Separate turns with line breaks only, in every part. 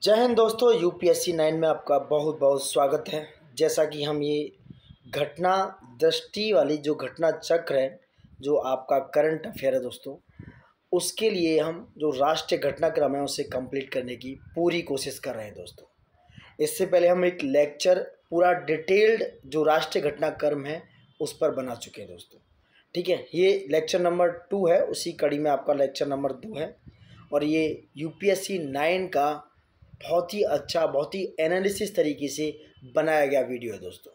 जय हिंद दोस्तों, यूपीएससी 9 में आपका बहुत बहुत स्वागत है। जैसा कि हम ये घटना दृष्टि वाली जो घटना चक्र है, जो आपका करंट अफेयर है दोस्तों, उसके लिए हम जो राष्ट्रीय घटनाक्रम है उसे कंप्लीट करने की पूरी कोशिश कर रहे हैं दोस्तों। इससे पहले हम एक लेक्चर पूरा डिटेल्ड जो राष्ट्रीय घटनाक्रम है उस पर बना चुके हैं दोस्तों। ठीक है, ये लेक्चर नंबर 2 है, उसी कड़ी में आपका लेक्चर नंबर 2 है। और ये यूपीएससी 9 का बहुत ही अच्छा, बहुत ही एनालिसिस तरीके से बनाया गया वीडियो है दोस्तों।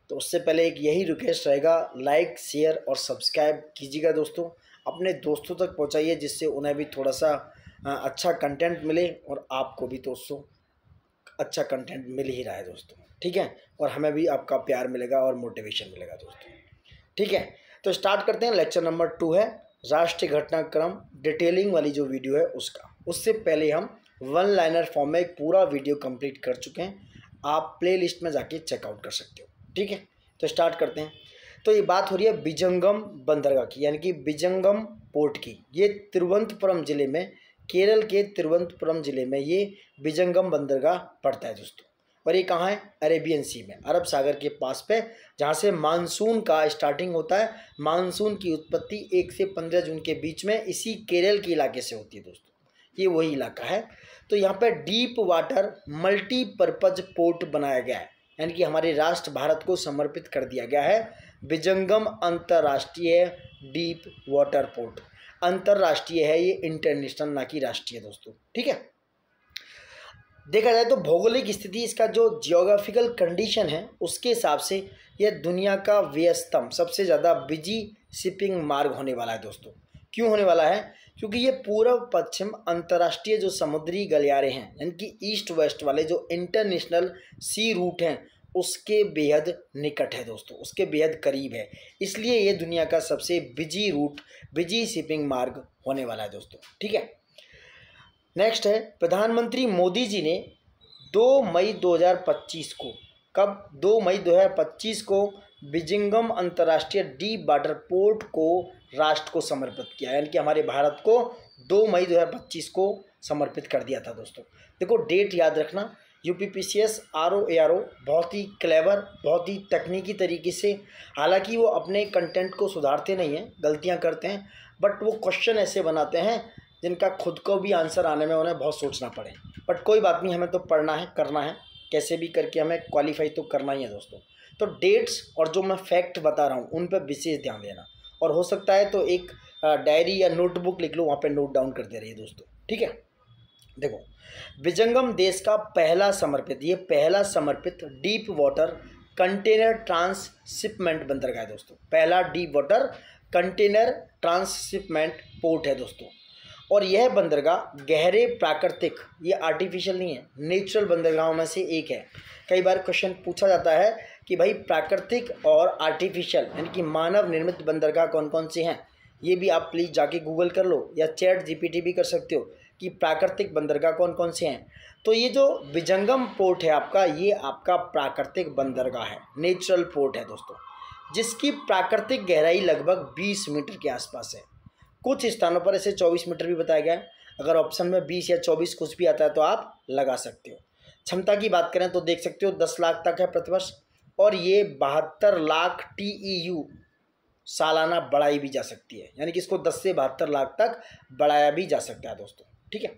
तो उससे पहले एक यही रिक्वेस्ट रहेगा, लाइक शेयर और सब्सक्राइब कीजिएगा दोस्तों, अपने दोस्तों तक पहुंचाइए जिससे उन्हें भी थोड़ा सा अच्छा कंटेंट मिले और आपको भी दोस्तों अच्छा कंटेंट मिल ही रहा है दोस्तों। ठीक है, और हमें भी आपका प्यार मिलेगा और मोटिवेशन मिलेगा दोस्तों। ठीक है, तो स्टार्ट करते हैं। लेक्चर नंबर 2 है राष्ट्रीय घटनाक्रम डिटेलिंग वाली जो वीडियो है उसका। उससे पहले हम वन लाइनर फॉर्म में एक पूरा वीडियो कंप्लीट कर चुके हैं, आप प्ले लिस्ट में जाके चेकआउट कर सकते हो। ठीक है, तो स्टार्ट करते हैं। तो ये बात हो रही है बिजंगम बंदरगाह की, यानी कि बिजंगम पोर्ट की। ये तिरुवनंतपुरम जिले में, केरल के तिरुवनंतपुरम जिले में ये बिजंगम बंदरगाह पड़ता है दोस्तों। और ये कहाँ है? अरेबियन सी में, अरब सागर के पास पे, जहाँ से मानसून का स्टार्टिंग होता है। मानसून की उत्पत्ति 1 से 15 जून के बीच में इसी केरल के इलाके से होती है दोस्तों। ये वही इलाका है। तो यहाँ पे डीप वाटर मल्टीपर्पज पोर्ट बनाया गया है, यानी कि हमारे राष्ट्र भारत को समर्पित कर दिया गया है बिजंगम अंतर्राष्ट्रीय डीप वाटर पोर्ट। अंतर्राष्ट्रीय है ये, इंटरनेशनल ना कि राष्ट्रीय दोस्तों। ठीक है, देखा जाए तो भौगोलिक स्थिति, इसका जो जियोग्राफिकल कंडीशन है उसके हिसाब से यह दुनिया का व्यस्तम सबसे ज़्यादा बिजी शिपिंग मार्ग होने वाला है दोस्तों। क्यों होने वाला है? क्योंकि ये पूर्व पश्चिम अंतर्राष्ट्रीय जो समुद्री गलियारे हैं, यानी कि ईस्ट वेस्ट वाले जो इंटरनेशनल सी रूट हैं, उसके बेहद निकट है दोस्तों, उसके बेहद करीब है। इसलिए ये दुनिया का सबसे बिजी रूट, बिजी शिपिंग मार्ग होने वाला है दोस्तों। ठीक है, नेक्स्ट है, प्रधानमंत्री मोदी जी ने 2 मई 2025 को, कब? 2 मई 2025 को बिजंगम अंतर्राष्ट्रीय डीप वाटर पोर्ट को राष्ट्र को समर्पित किया, यानी कि हमारे भारत को 2 मई 2025 को समर्पित कर दिया था दोस्तों। देखो डेट याद रखना। यूपीपीसीएस आरओ बहुत ही क्लेवर, बहुत ही तकनीकी तरीके से, हालांकि वो अपने कंटेंट को सुधारते नहीं हैं, गलतियां करते हैं, बट वो क्वेश्चन ऐसे बनाते हैं जिनका खुद को भी आंसर आने में उन्हें बहुत सोचना पड़े। बट कोई बात नहीं, हमें तो पढ़ना है, करना है, कैसे भी करके हमें क्वालिफाई तो करना ही है दोस्तों। तो डेट्स और जो मैं फैक्ट बता रहा हूँ उन पर विशेष ध्यान देना, और हो सकता है तो एक डायरी या नोटबुक लिख लो, वहाँ पे नोट डाउन करते रहिए दोस्तों। ठीक है, देखो बिजंगम देश का पहला समर्पित डीप वाटर कंटेनर ट्रांसशिपमेंट बंदरगाह है दोस्तों। पहला deep water container transshipment port है दोस्तों। और यह बंदरगाह गहरे प्राकृतिक, ये आर्टिफिशियल नहीं है, नेचुरल बंदरगाहों में से एक है। कई बार क्वेश्चन पूछा जाता है कि भाई प्राकृतिक और आर्टिफिशियल, यानी कि मानव निर्मित बंदरगाह कौन कौन से हैं। ये भी आप प्लीज़ जाके गूगल कर लो या चैट जीपीटी भी कर सकते हो कि प्राकृतिक बंदरगाह कौन कौन से हैं। तो ये जो बिजंगम पोर्ट है आपका, ये आपका प्राकृतिक बंदरगाह है, नेचुरल पोर्ट है दोस्तों, जिसकी प्राकृतिक गहराई लगभग 20 मीटर के आसपास है। कुछ स्थानों पर इसे 24 मीटर भी बताया गया है। अगर ऑप्शन में 20 या 24 कुछ भी आता है तो आप लगा सकते हो। क्षमता की बात करें तो देख सकते हो 10 लाख तक है प्रतिवर्ष, और ये 72 लाख TEU सालाना बढ़ाई भी जा सकती है, यानी कि इसको 10 से 72 लाख तक बढ़ाया भी जा सकता है दोस्तों। ठीक है,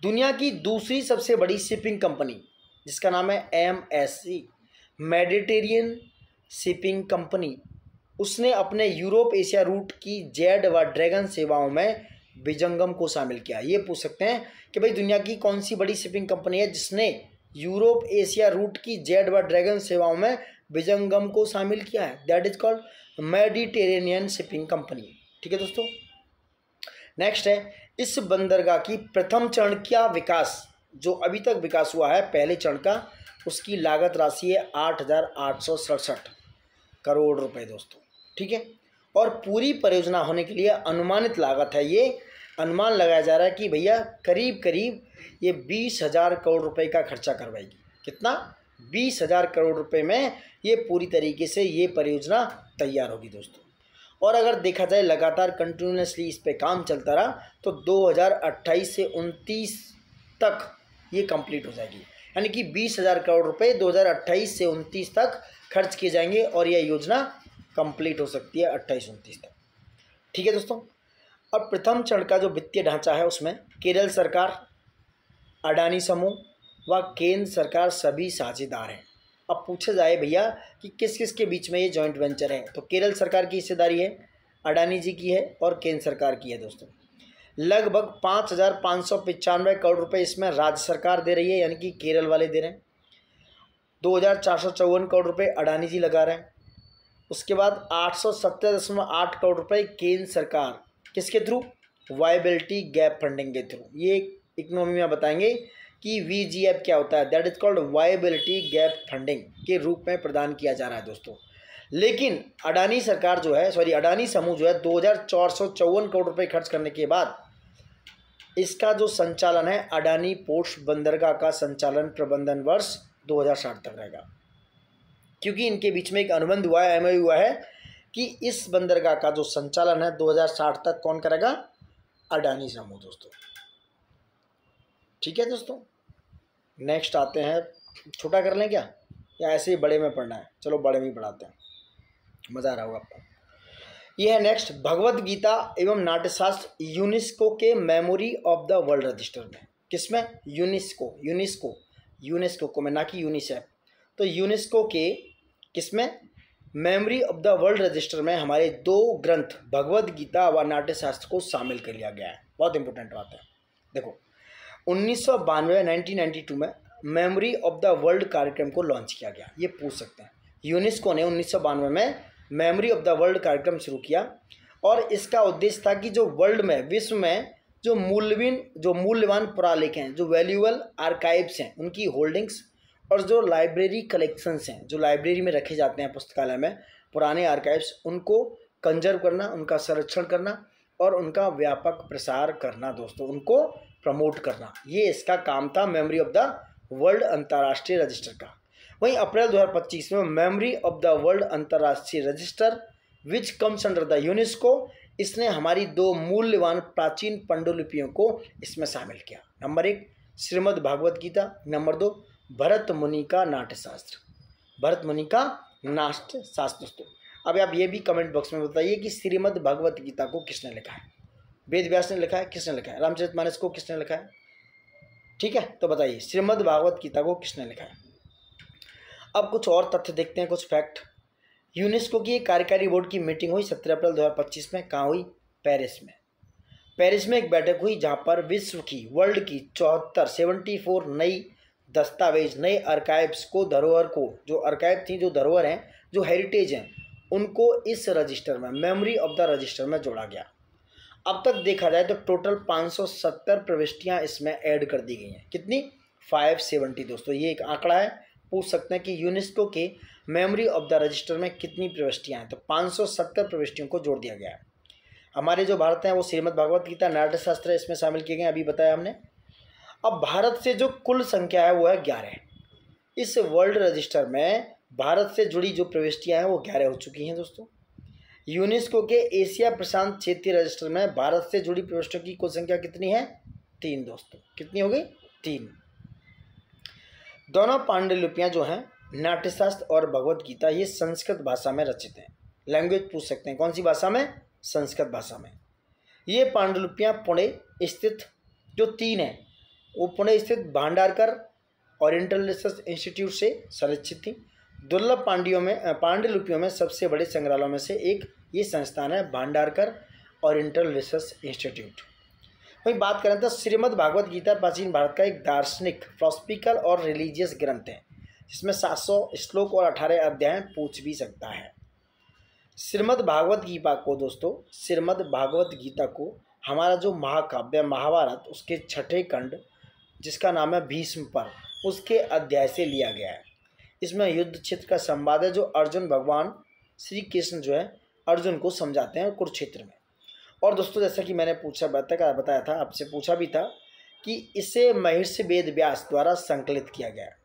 दुनिया की दूसरी सबसे बड़ी शिपिंग कंपनी जिसका नाम है MSC, मेडिटेरियन शिपिंग कंपनी, उसने अपने यूरोप एशिया रूट की जेड व ड्रैगन सेवाओं में बिजंगम को शामिल किया। ये पूछ सकते हैं कि भाई दुनिया की कौन सी बड़ी शिपिंग कंपनी है जिसने यूरोप एशिया रूट की जेड व ड्रैगन सेवाओं में बिजंगम को शामिल किया है? That is called Mediterranean shipping company. ठीक है दोस्तों, नेक्स्ट है, इस बंदरगाह की प्रथम चरण का विकास, जो अभी तक विकास हुआ है पहले चरण का, उसकी लागत राशि है 8,867 करोड़ रुपए दोस्तों। ठीक है, और पूरी परियोजना होने के लिए अनुमानित लागत है, ये अनुमान लगाया जा रहा है कि भैया करीब करीब ये 20,000 करोड़ रुपए का खर्चा करवाएगी। कितना? 20,000 करोड़ रुपए में ये पूरी तरीके से ये परियोजना तैयार होगी दोस्तों। और अगर देखा जाए लगातार कंटिन्यूसली इस पे काम चलता रहा तो 2028 से 29 तक ये कंप्लीट हो जाएगी। यानी कि 20,000 करोड़ रुपए 2028 से 29 तक खर्च किए जाएंगे और यह योजना कंप्लीट हो सकती है 28-29 तक। ठीक है दोस्तों। अब प्रथम चरण का जो वित्तीय ढांचा है उसमें केरल सरकार, अडानी समूह व केंद्र सरकार सभी साझेदार हैं। अब पूछा जाए भैया कि किस किस के बीच में ये जॉइंट वेंचर है, तो केरल सरकार की हिस्सेदारी है, अडानी जी की है और केंद्र सरकार की है दोस्तों। लगभग 5,595 करोड़ रुपए इसमें राज्य सरकार दे रही है, यानी कि केरल वाले दे रहे हैं। 2,454 करोड़ रुपए अडानी जी लगा रहे हैं। उसके बाद 870.8 करोड़ रुपए केंद्र सरकार, किसके थ्रू? वायबिलिटी गैप फंडिंग के थ्रू। ये इकोनॉमी में बताएंगे कि VGF क्या होता है, that is called viability gap funding के रूप में प्रदान किया जा रहा है दोस्तों। लेकिन अडानी सरकार जो है, अडानी समूह जो है 2,454 करोड़ रुपए खर्च करने के बाद इसका जो संचालन है अडानी पोर्ट्स बंदरगाह का संचालन प्रबंधन वर्ष 2060 तक रहेगा, क्योंकि इनके बीच में एक अनुबंध हुआ है, MOU हुआ है कि इस बंदरगाह का जो संचालन है 2060 तक कौन करेगा? अडानी समूह दोस्तों। ठीक है दोस्तों। नेक्स्ट आते हैं, छोटा कर लें क्या या ऐसे ही बड़े में पढ़ना है? चलो बड़े में ही पढ़ाते हैं, मज़ा आ रहा होगा आपको। ये है नेक्स्ट, भगवत गीता एवं नाट्यशास्त्र यूनेस्को के memory of the world register में। किसमें? यूनेस्को को, मैं ना कि यूनिसेफ, तो यूनेस्को के किसमें? Memory of the world register में हमारे 2 ग्रंथ भगवत गीता व नाट्यशास्त्र को शामिल कर लिया गया है। बहुत इंपॉर्टेंट बात है। देखो 1992 में मेमोरी ऑफ द वर्ल्ड कार्यक्रम को लॉन्च किया गया, ये पूछ सकते हैं। यूनेस्को ने 1992 में मेमोरी ऑफ द वर्ल्ड कार्यक्रम शुरू किया और इसका उद्देश्य था कि जो वर्ल्ड में, विश्व में जो मूल्यवान पुरालेख हैं, जो वैल्यूएबल आर्काइव्स हैं, उनकी होल्डिंग्स और जो लाइब्रेरी कलेक्शंस हैं, जो लाइब्रेरी में रखे जाते हैं पुस्तकालय में पुराने आर्काइव्स, उनको कंजर्व करना, उनका संरक्षण करना और उनका व्यापक प्रसार करना दोस्तों, उनको प्रमोट करना, ये इसका काम था मेमोरी ऑफ द वर्ल्ड अंतर्राष्ट्रीय रजिस्टर का। वहीं अप्रैल 2025 में मेमोरी ऑफ द वर्ल्ड अंतर्राष्ट्रीय register which comes under the UNESCO, इसने हमारी 2 मूल्यवान प्राचीन पांडुलिपियों को इसमें शामिल किया। नंबर 1 श्रीमद् भागवत गीता, नंबर 2 भरत मुनि का नाट्यशास्त्र। भरत मुनि का नाट्यशास्त्र दोस्तों। अब आप ये भी कमेंट बॉक्स में बताइए कि श्रीमद् भागवत गीता को किसने लिखा है? वेद व्यास ने लिखा है? किसने लिखा है? रामचरितमानस को किसने लिखा है? ठीक है, तो बताइए श्रीमद् भागवत गीता को किसने लिखा है? अब कुछ और तथ्य देखते हैं, कुछ फैक्ट। यूनेस्को की कार्यकारी बोर्ड की मीटिंग हुई 17 अप्रैल 2025 में। कहाँ हुई? पेरिस में। पेरिस में एक बैठक हुई जहाँ पर विश्व की, वर्ल्ड की 74 नई दस्तावेज, नए आर्काइव्स को, धरोहर को, जो आर्काइव थी, जो धरोहर हैं, जो हेरिटेज हैं, उनको इस रजिस्टर में, मेमोरी ऑफ द रजिस्टर में जोड़ा गया। अब तक देखा जाए तो टोटल 570 प्रविष्टियाँ इसमें ऐड कर दी गई हैं। कितनी? 570 दोस्तों। ये एक आंकड़ा है, पूछ सकते हैं कि यूनेस्को के मेमोरी ऑफ द रजिस्टर में कितनी प्रविष्टियाँ हैं, तो 570 प्रविष्टियों को जोड़ दिया गया है। हमारे जो भारत हैं वो श्रीमद् भागवत गीता, नाट्यशास्त्र इसमें शामिल किए गए, अभी बताया हमने। अब भारत से जो कुल संख्या है वो है 11। इस वर्ल्ड रजिस्टर में भारत से जुड़ी जो प्रविष्टियाँ हैं वो 11 हो चुकी हैं दोस्तों। यूनेस्को के एशिया प्रशांत क्षेत्रीय रजिस्टर में भारत से जुड़ी प्रविष्टियों की कुल संख्या कितनी है? 3 दोस्तों। कितनी हो गई? 3। दोनों पांडुलिपियाँ जो हैं, नाट्यशास्त्र और भगवत गीता, ये संस्कृत भाषा में रचित हैं। लैंग्वेज पूछ सकते हैं, कौन सी भाषा में? संस्कृत भाषा में। ये पांडुलिपियाँ पुणे स्थित जो 3 हैं, वो पुणे स्थित भांडारकर ओरिएंटल रिसर्च इंस्टीट्यूट से संरक्षित थी। दुर्लभ पांडुलिपियों में सबसे बड़े संग्रहालयों में से एक ये संस्थान है, भांडारकर ओरिएंटल रिसर्च इंस्टीट्यूट। वहीं बात करें तो श्रीमद् भागवत गीता प्राचीन भारत का एक दार्शनिक, फिलोसफिकल और रिलीजियस ग्रंथ है, जिसमें 700 श्लोक और 18 अध्याय पूछ भी सकता है। श्रीमद् भागवत गीता को दोस्तों, श्रीमद् भागवत गीता को हमारा जो महाकाव्य महाभारत, उसके 6ठे खंड जिसका नाम है भीष्म पर्व, उसके अध्याय से लिया गया है। इसमें युद्ध क्षेत्र का संवाद है, जो अर्जुन, भगवान श्री कृष्ण जो है अर्जुन को समझाते हैं कुरुक्षेत्र में। और दोस्तों जैसा कि मैंने बताया था, आपसे पूछा भी था कि इसे महर्षि वेद व्यास द्वारा संकलित किया गया है।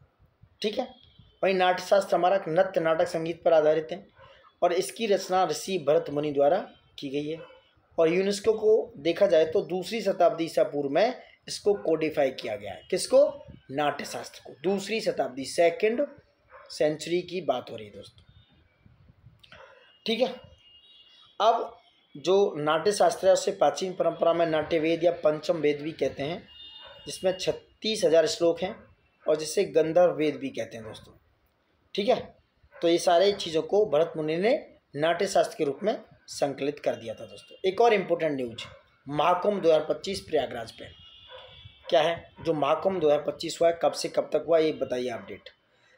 ठीक है। वहीं नाट्यशास्त्र हमारा नृत्य नाटक संगीत पर आधारित है और इसकी रचना ऋषि भरत मुनि द्वारा की गई है। और यूनेस्को को देखा जाए तो 2री शताब्दी ईसा पूर्व में इसको कोडिफाई किया गया है। किसको? नाट्यशास्त्र को। दूसरी शताब्दी, सेकंड सेंचुरी की बात हो रही है दोस्तों, ठीक है। अब जो नाट्यशास्त्र है उसे प्राचीन परंपरा में नाट्य वेद या पंचम वेद भी कहते हैं, जिसमें 36,000 श्लोक हैं और जिसे गंधर्व वेद भी कहते हैं दोस्तों, ठीक है। तो ये सारे चीज़ों को भरत मुनि ने नाट्यशास्त्र के रूप में संकलित कर दिया था दोस्तों। एक और इम्पोर्टेंट न्यूज, महाकुंभ 2025 प्रयागराज पे क्या है, जो महाकुंभ 2025 हुआ है कब से कब तक हुआ ये बताइए अपडेट।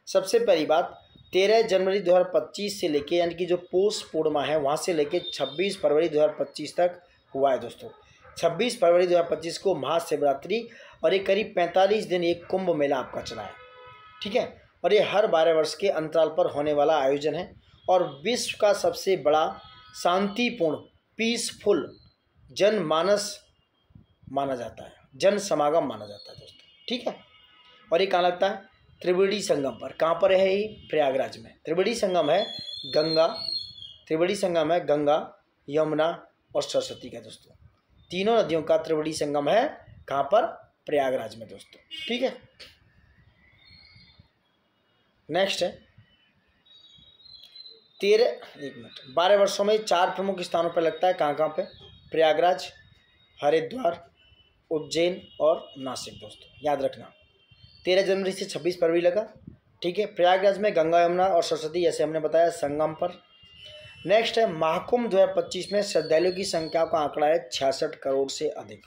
सबसे पहली बात, 13 जनवरी 2025 से लेके, यानी कि जो पौष पूर्णिमा है वहाँ से लेके 26 फरवरी 2025 तक हुआ है दोस्तों। 26 फरवरी 2025 को महाशिवरात्रि और ये करीब 45 दिन एक कुंभ मेला आपका चला है, ठीक है। और ये हर 12 वर्ष के अंतराल पर होने वाला आयोजन है और विश्व का सबसे बड़ा शांतिपूर्ण पीसफुल जनमानस माना जाता है, जन समागम माना जाता है दोस्तों, ठीक है। और ये कहाँ लगता है, त्रिवेणी संगम पर। कहाँ पर है ये, प्रयागराज में। त्रिवेणी संगम है गंगा, यमुना और सरस्वती का दोस्तों। तीनों नदियों का त्रिवेणी संगम है कहाँ पर, प्रयागराज में दोस्तों, ठीक है। नेक्स्ट है 12 वर्षों में 4 प्रमुख स्थानों पर लगता है। कहाँ कहाँ पे, प्रयागराज, हरिद्वार, उज्जैन और नासिक दोस्तों, याद रखना। 13 जनवरी से 26 फरवरी लगा, ठीक है। प्रयागराज में गंगा, यमुना और सरस्वती, जैसे हमने बताया, संगम पर। नेक्स्ट है महाकुंभ 2025 में श्रद्धालुओं की संख्या का आंकड़ा है 66 करोड़ से अधिक।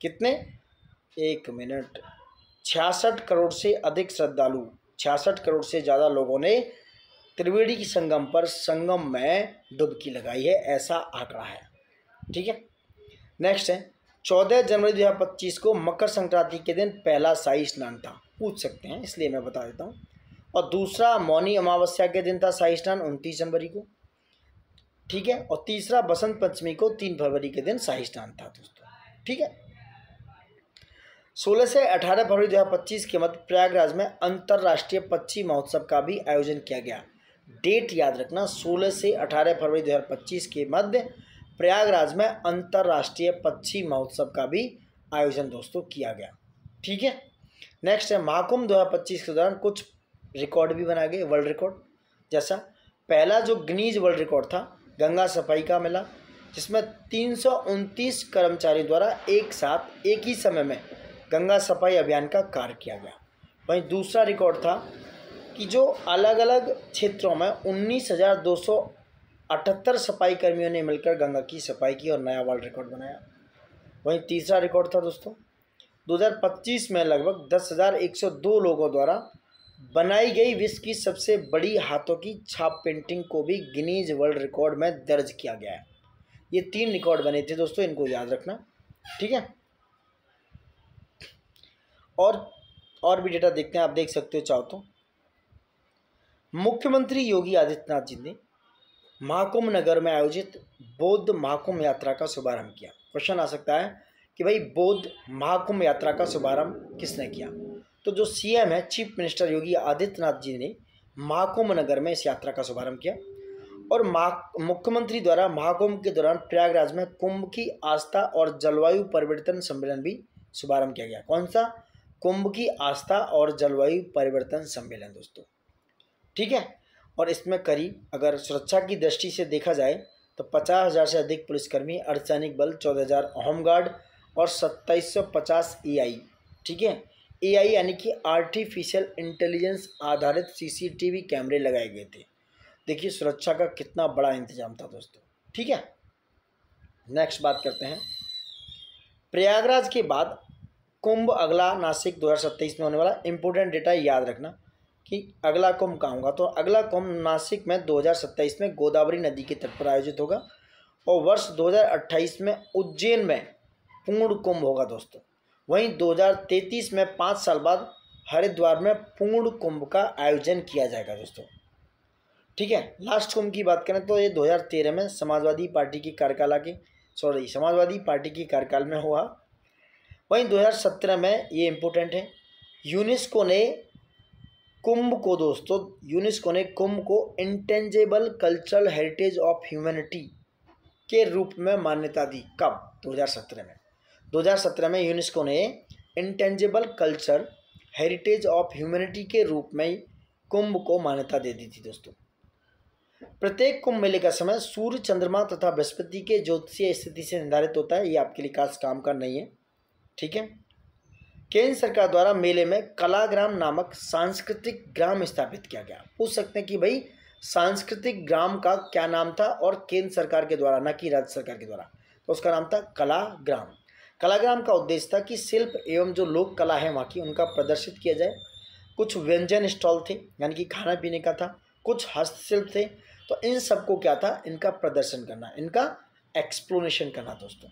कितने, 1 मिनट, 66 करोड़ से अधिक श्रद्धालु, 66 करोड़ से ज़्यादा लोगों ने त्रिवेणी की संगम पर संगम में डुबकी लगाई है, ऐसा आंकड़ा है, ठीक है। नेक्स्ट है 14 जनवरी 2025 को मकर संक्रांति के दिन पहला शाही स्नान था, पूछ सकते हैं इसलिए मैं बता देता हूँ। और दूसरा मौनी अमावस्या के दिन था शाही स्नान 29 जनवरी को, ठीक है। और तीसरा बसंत पंचमी को 3 फरवरी के दिन शाही स्नान था दोस्तों, ठीक है। 16 से 18 फरवरी 2025 के मध्य प्रयागराज में अंतर्राष्ट्रीय पक्षी महोत्सव का भी आयोजन किया गया। डेट याद रखना, 16 से 18 फरवरी 2025 के मध्य प्रयागराज में अंतर्राष्ट्रीय पक्षी महोत्सव का भी आयोजन दोस्तों किया गया, ठीक है। नेक्स्ट है महाकुंभ 2025 के दौरान कुछ रिकॉर्ड भी बनाए गए, वर्ल्ड रिकॉर्ड। जैसा पहला जो गिनीज वर्ल्ड रिकॉर्ड था गंगा सफाई का मिला, जिसमें 329 कर्मचारियों द्वारा एक साथ एक ही समय में गंगा सफाई अभियान का कार्य किया गया। वहीं दूसरा रिकॉर्ड था कि जो अलग अलग क्षेत्रों में 19,278 सफाई कर्मियों ने मिलकर गंगा की सफाई की और नया वर्ल्ड रिकॉर्ड बनाया। वहीं तीसरा रिकॉर्ड था दोस्तों 2025 में लगभग 10,102 लोगों द्वारा बनाई गई विश्व की सबसे बड़ी हाथों की छाप पेंटिंग को भी गिनीज वर्ल्ड रिकॉर्ड में दर्ज किया गया है। ये 3 रिकॉर्ड बने थे दोस्तों, इनको याद रखना, ठीक है। और भी डेटा देखते हैं, आप देख सकते हो चाहो तो। मुख्यमंत्री योगी आदित्यनाथ जी ने महाकुंभ नगर में आयोजित बौद्ध महाकुंभ यात्रा का शुभारंभ किया। क्वेश्चन आ सकता है कि भाई बौद्ध महाकुंभ यात्रा का शुभारंभ किसने किया, तो जो सीएम है चीफ मिनिस्टर योगी आदित्यनाथ जी ने महाकुंभ नगर में इस यात्रा का शुभारंभ किया। और मुख्यमंत्री द्वारा महाकुंभ के दौरान प्रयागराज में कुंभ की आस्था और जलवायु परिवर्तन सम्मेलन भी शुभारंभ किया गया। कौन सा, कुंभ की आस्था और जलवायु परिवर्तन सम्मेलन दोस्तों, ठीक है। और इसमें करीब अगर सुरक्षा की दृष्टि से देखा जाए तो 50,000 से अधिक पुलिसकर्मी, अर्धसैनिक बल, 14,000 होमगार्ड और 2750 एआई, ठीक है। एआई यानी कि आर्टिफिशियल इंटेलिजेंस आधारित सीसीटीवी कैमरे लगाए गए थे। देखिए सुरक्षा का कितना बड़ा इंतजाम था दोस्तों, ठीक है। नेक्स्ट बात करते हैं प्रयागराज के बाद कुंभ अगला नासिक 2027 में होने वाला। इंपोर्टेंट डेटा याद रखना कि अगला कुंभ कहाँ होगा, तो अगला कुंभ नासिक में 2027 में गोदावरी नदी के तट पर आयोजित होगा और वर्ष 2028 में उज्जैन में पूर्ण कुंभ होगा दोस्तों। वहीं 2033 में 5 साल बाद हरिद्वार में पूर्ण कुंभ का आयोजन किया जाएगा दोस्तों, ठीक है। लास्ट कुंभ की बात करें तो ये 2013 में समाजवादी पार्टी के कार्यकाल में हुआ। वहीं 2017 में ये इम्पोर्टेंट है, यूनेस्को ने कुंभ को intangible cultural heritage of humanity के रूप में मान्यता दी। कब, 2017 में यूनेस्को ने intangible culture heritage of humanity के रूप में कुंभ को मान्यता दे दी थी दोस्तों। प्रत्येक कुंभ मेले का समय सूर्य, चंद्रमा तथा बृहस्पति के ज्योतिषीय स्थिति से निर्धारित होता है। ये आपके लिए खास काम का नहीं है, ठीक है। केंद्र सरकार द्वारा मेले में कलाग्राम नामक सांस्कृतिक ग्राम स्थापित किया गया। पूछ सकते हैं कि भाई सांस्कृतिक ग्राम का क्या नाम था, और केंद्र सरकार के द्वारा, न कि राज्य सरकार के द्वारा, तो उसका नाम था कलाग्राम। कलाग्राम का उद्देश्य था कि शिल्प एवं जो लोक कला है वहाँ की, उनका प्रदर्शित किया जाए। कुछ व्यंजन स्टॉल थे, यानी कि खाना पीने का था, कुछ हस्तशिल्प थे, तो इन सबको क्या था, इनका प्रदर्शन करना, इनका एक्सप्लोनेशन करना दोस्तों।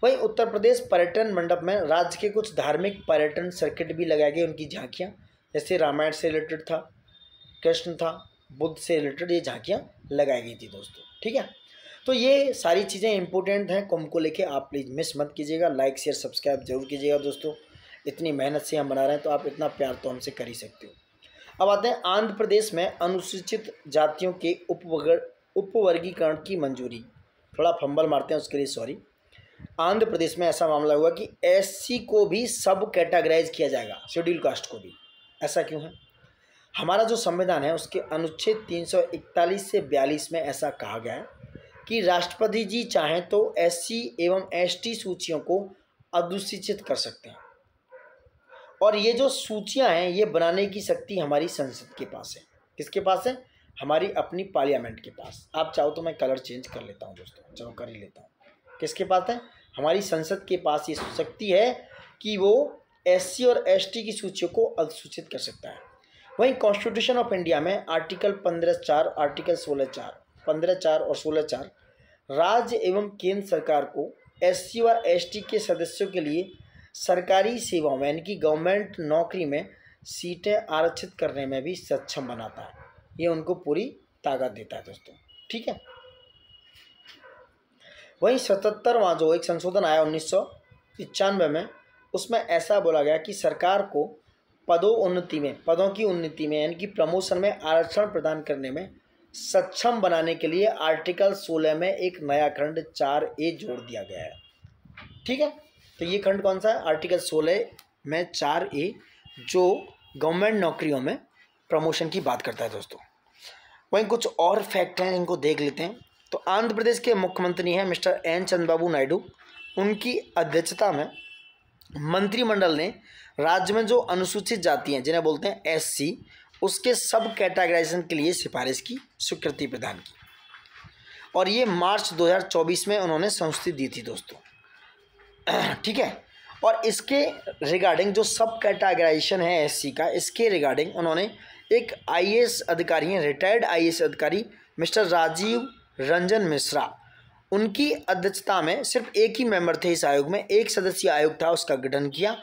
वहीं उत्तर प्रदेश पर्यटन मंडप में राज्य के कुछ धार्मिक पर्यटन सर्किट भी लगाए गए, उनकी झांकियाँ, जैसे रामायण से रिलेटेड था, कृष्ण था, बुद्ध से रिलेटेड ये झांकियाँ लगाई गई थी दोस्तों, ठीक है। तो ये सारी चीज़ें इंपॉर्टेंट हैं कुंभ को लेके, आप प्लीज़ मिस मत कीजिएगा। लाइक शेयर सब्सक्राइब जरूर कीजिएगा दोस्तों। इतनी मेहनत से हम बना रहे हैं तो आप इतना प्यार तो हमसे कर ही सकते हो। अब आते हैं आंध्र प्रदेश में अनुसूचित जातियों के उपवर्गीकरण की मंजूरी। थोड़ा फंबल मारते हैं, उसके लिए सॉरी। आंध्र प्रदेश में ऐसा मामला हुआ कि एससी को भी सब कैटेगराइज किया जाएगा, शेड्यूल कास्ट को भी। ऐसा क्यों है? हमारा जो संविधान है उसके अनुच्छेद 341 से 42 में ऐसा कहा गया है कि राष्ट्रपति जी चाहें तो एससी एवं एसटी सूचियों को अधिसूचित कर सकते हैं, और ये जो सूचियां हैं ये बनाने की शक्ति हमारी संसद के पास है। किसके पास है? हमारी अपनी पार्लियामेंट के पास। आप चाहो तो मैं कलर चेंज कर लेता हूं दोस्तों, चलो कर ही लेता हूं। किसके पास है? हमारी संसद के पास ये शक्ति है कि वो एससी और एसटी की सूचियों को अधिसूचित कर सकता है। वहीं कॉन्स्टिट्यूशन ऑफ इंडिया में आर्टिकल 15(4), आर्टिकल 16(4), 15(4) और 16(4) राज्य एवं केंद्र सरकार को एससी और एसटी के सदस्यों के लिए सरकारी सेवाओं में, यानी कि गवर्नमेंट नौकरी में सीटें आरक्षित करने में भी सक्षम बनाता है। ये उनको पूरी ताकत देता है दोस्तों, ठीक है। वहीं 77वां जो एक संशोधन आया 1995 में, उसमें ऐसा बोला गया कि सरकार को पदों की उन्नति में यानी कि प्रमोशन में आरक्षण प्रदान करने में सक्षम बनाने के लिए आर्टिकल 16 में एक नया खंड 4A जोड़ दिया गया है, ठीक है। तो ये खंड कौन सा है? आर्टिकल 16 में 4A, जो गवर्नमेंट नौकरियों में प्रमोशन की बात करता है दोस्तों। वहीं कुछ और फैक्ट हैं, इनको देख लेते हैं। तो आंध्र प्रदेश के मुख्यमंत्री हैं मिस्टर एन चंद्रबाबू नायडू। उनकी अध्यक्षता में मंत्रिमंडल ने राज्य में जो अनुसूचित जाति हैं, जिन्हें बोलते हैं एससी, उसके सब कैटेगराइजेशन के लिए सिफारिश की स्वीकृति प्रदान की, और ये मार्च 2024 में उन्होंने संस्तुति दी थी दोस्तों, ठीक है। और इसके रिगार्डिंग जो सब कैटेगराइजेशन है एससी का, इसके रिगार्डिंग उन्होंने एक आईएएस अधिकारी हैं, रिटायर्ड आईएएस अधिकारी मिस्टर राजीव रंजन मिश्रा, उनकी अध्यक्षता में सिर्फ एक ही मेंबर थे इस आयोग में, एक सदस्यीय आयोग था, उसका गठन किया,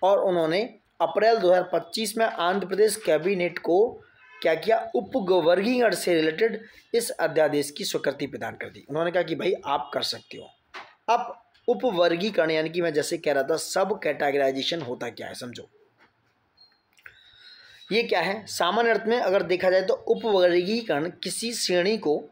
और उन्होंने अप्रैल 2025 में आंध्र प्रदेश कैबिनेट को क्या किया, उपवर्गीकरण से रिलेटेड इस अध्यादेश की स्वीकृति प्रदान कर दी। उन्होंने कहा कि भाई आप कर सकते हो। अब उपवर्गीकरण यानी कि मैं जैसे कह रहा था, सब कैटेगराइजेशन होता क्या है समझो। ये क्या है? सामान्य अर्थ में अगर देखा जाए तो उपवर्गीकरण किसी श्रेणी को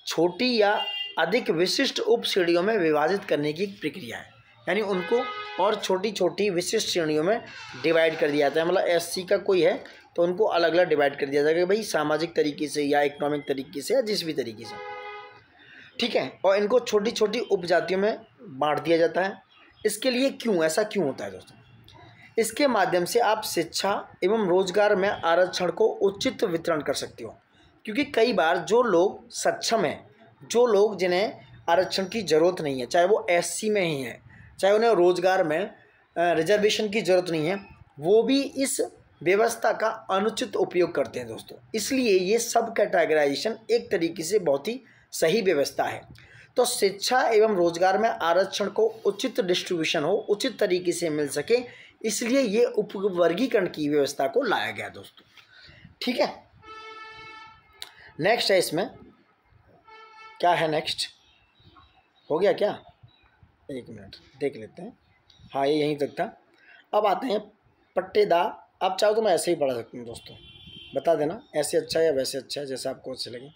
छोटी या अधिक विशिष्ट उप श्रेणियों में विभाजित करने की एक प्रक्रिया है, यानी उनको और छोटी छोटी विशिष्ट श्रेणियों में डिवाइड कर दिया जाता है। मतलब एससी का कोई है तो उनको अलग अलग डिवाइड कर दिया जाएगा कि भाई सामाजिक तरीके से या इकोनॉमिक तरीके से या जिस भी तरीके से, ठीक है, और इनको छोटी छोटी उपजातियों में बांट दिया जाता है। इसके लिए क्यों, ऐसा क्यों होता है दोस्तों? इसके माध्यम से आप शिक्षा एवं रोजगार में आरक्षण को उचित वितरण कर सकते हो, क्योंकि कई बार जो लोग सक्षम हैं, जो लोग जिन्हें आरक्षण की ज़रूरत नहीं है, चाहे वो एससी में ही है, चाहे उन्हें रोजगार में रिजर्वेशन की ज़रूरत नहीं है, वो भी इस व्यवस्था का अनुचित उपयोग करते हैं दोस्तों। इसलिए ये सब कैटेगराइजेशन एक तरीके से बहुत ही सही व्यवस्था है। तो शिक्षा एवं रोजगार में आरक्षण को उचित डिस्ट्रीब्यूशन हो, उचित तरीके से मिल सके, इसलिए ये उपवर्गीकरण की व्यवस्था को लाया गया दोस्तों, ठीक है। नेक्स्ट है, इसमें क्या है, नेक्स्ट हो गया क्या? एक मिनट देख लेते हैं। हाँ, ये यहीं तक था। अब आते हैं पट्टेदार। आप चाहो तो मैं ऐसे ही पढ़ा सकता हूँ दोस्तों, बता देना ऐसे अच्छा है या वैसे अच्छा है, जैसा आपको अच्छे लगे।